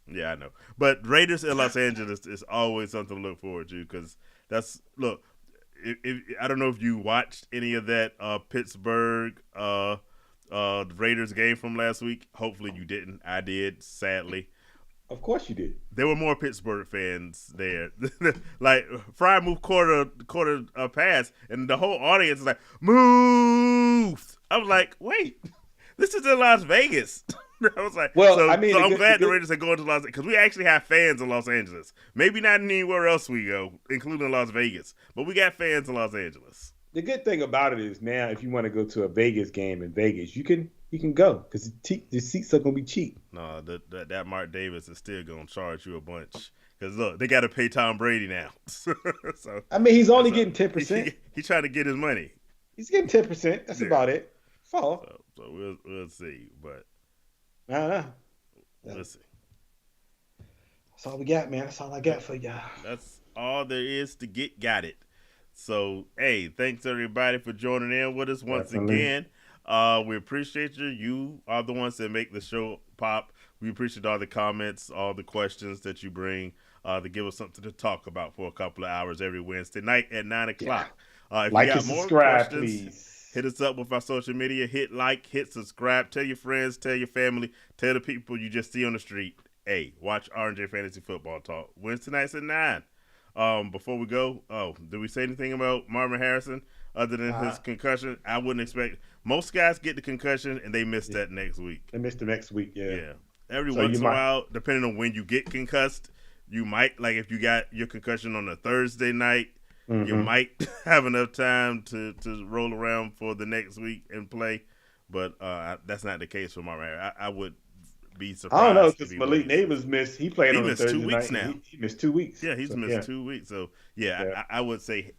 Yeah, I know. But Raiders in Los Angeles is always something to look forward to because that's look. I don't know if you watched any of that Pittsburgh Raiders game from last week. Hopefully you didn't. I did, sadly. Of course you did. There were more Pittsburgh fans there. Like Fry moved quarter pass, and the whole audience is like, "Move!" I was like, "Wait, this is in Las Vegas." I was like, well, I'm glad the Raiders are going to Los Angeles because we actually have fans in Los Angeles. Maybe not anywhere else we go, including Las Vegas, but we got fans in Los Angeles. The good thing about it is now, if you want to go to a Vegas game in Vegas, you can go because the seats are going to be cheap. No, that Mark Davis is still going to charge you a bunch because look, they got to pay Tom Brady now. So I mean, he's only getting 10%. He's trying to get his money. He's getting 10%. That's about it. So we'll see, but. We'll see. That's all we got, man. That's all I got for y'all. That's all there is to got it. So, hey, thanks everybody for joining in with us once again. We appreciate you. You are the ones that make the show pop. We appreciate all the comments, all the questions that you bring to give us something to talk about for a couple of hours every Wednesday night at 9 o'clock. If like you got and more subscribe, questions, please. Hit us up with our social media. Hit like, hit subscribe. Tell your friends, tell your family, tell the people you just see on the street. Hey, watch R&J Fantasy Football Talk. Wednesday nights at 9. Before we go, did we say anything about Marvin Harrison other than his concussion? I wouldn't expect. Most guys get the concussion and they miss that next week. They miss the next week, Yeah. Every once in a while, depending on when you get concussed, you might, like if you got your concussion on a Thursday night, you might have enough time to roll around for the next week and play, but that's not the case for Marvin. I would be surprised. I don't know because Malik Neighbors missed. He played on a Thursday 2 weeks night. now. He missed 2 weeks. Yeah, he's missed 2 weeks. So I would say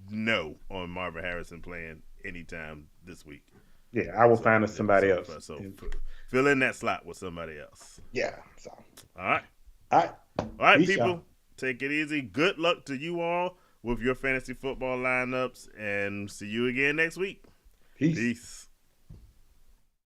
no on Marvin Harrison playing anytime this week. Yeah, I will find us somebody else. So fill in that slot with somebody else. Yeah. So all right, Peace, people. y'all. Take it easy. Good luck to you all with your fantasy football lineups, and see you again next week. Peace. Peace.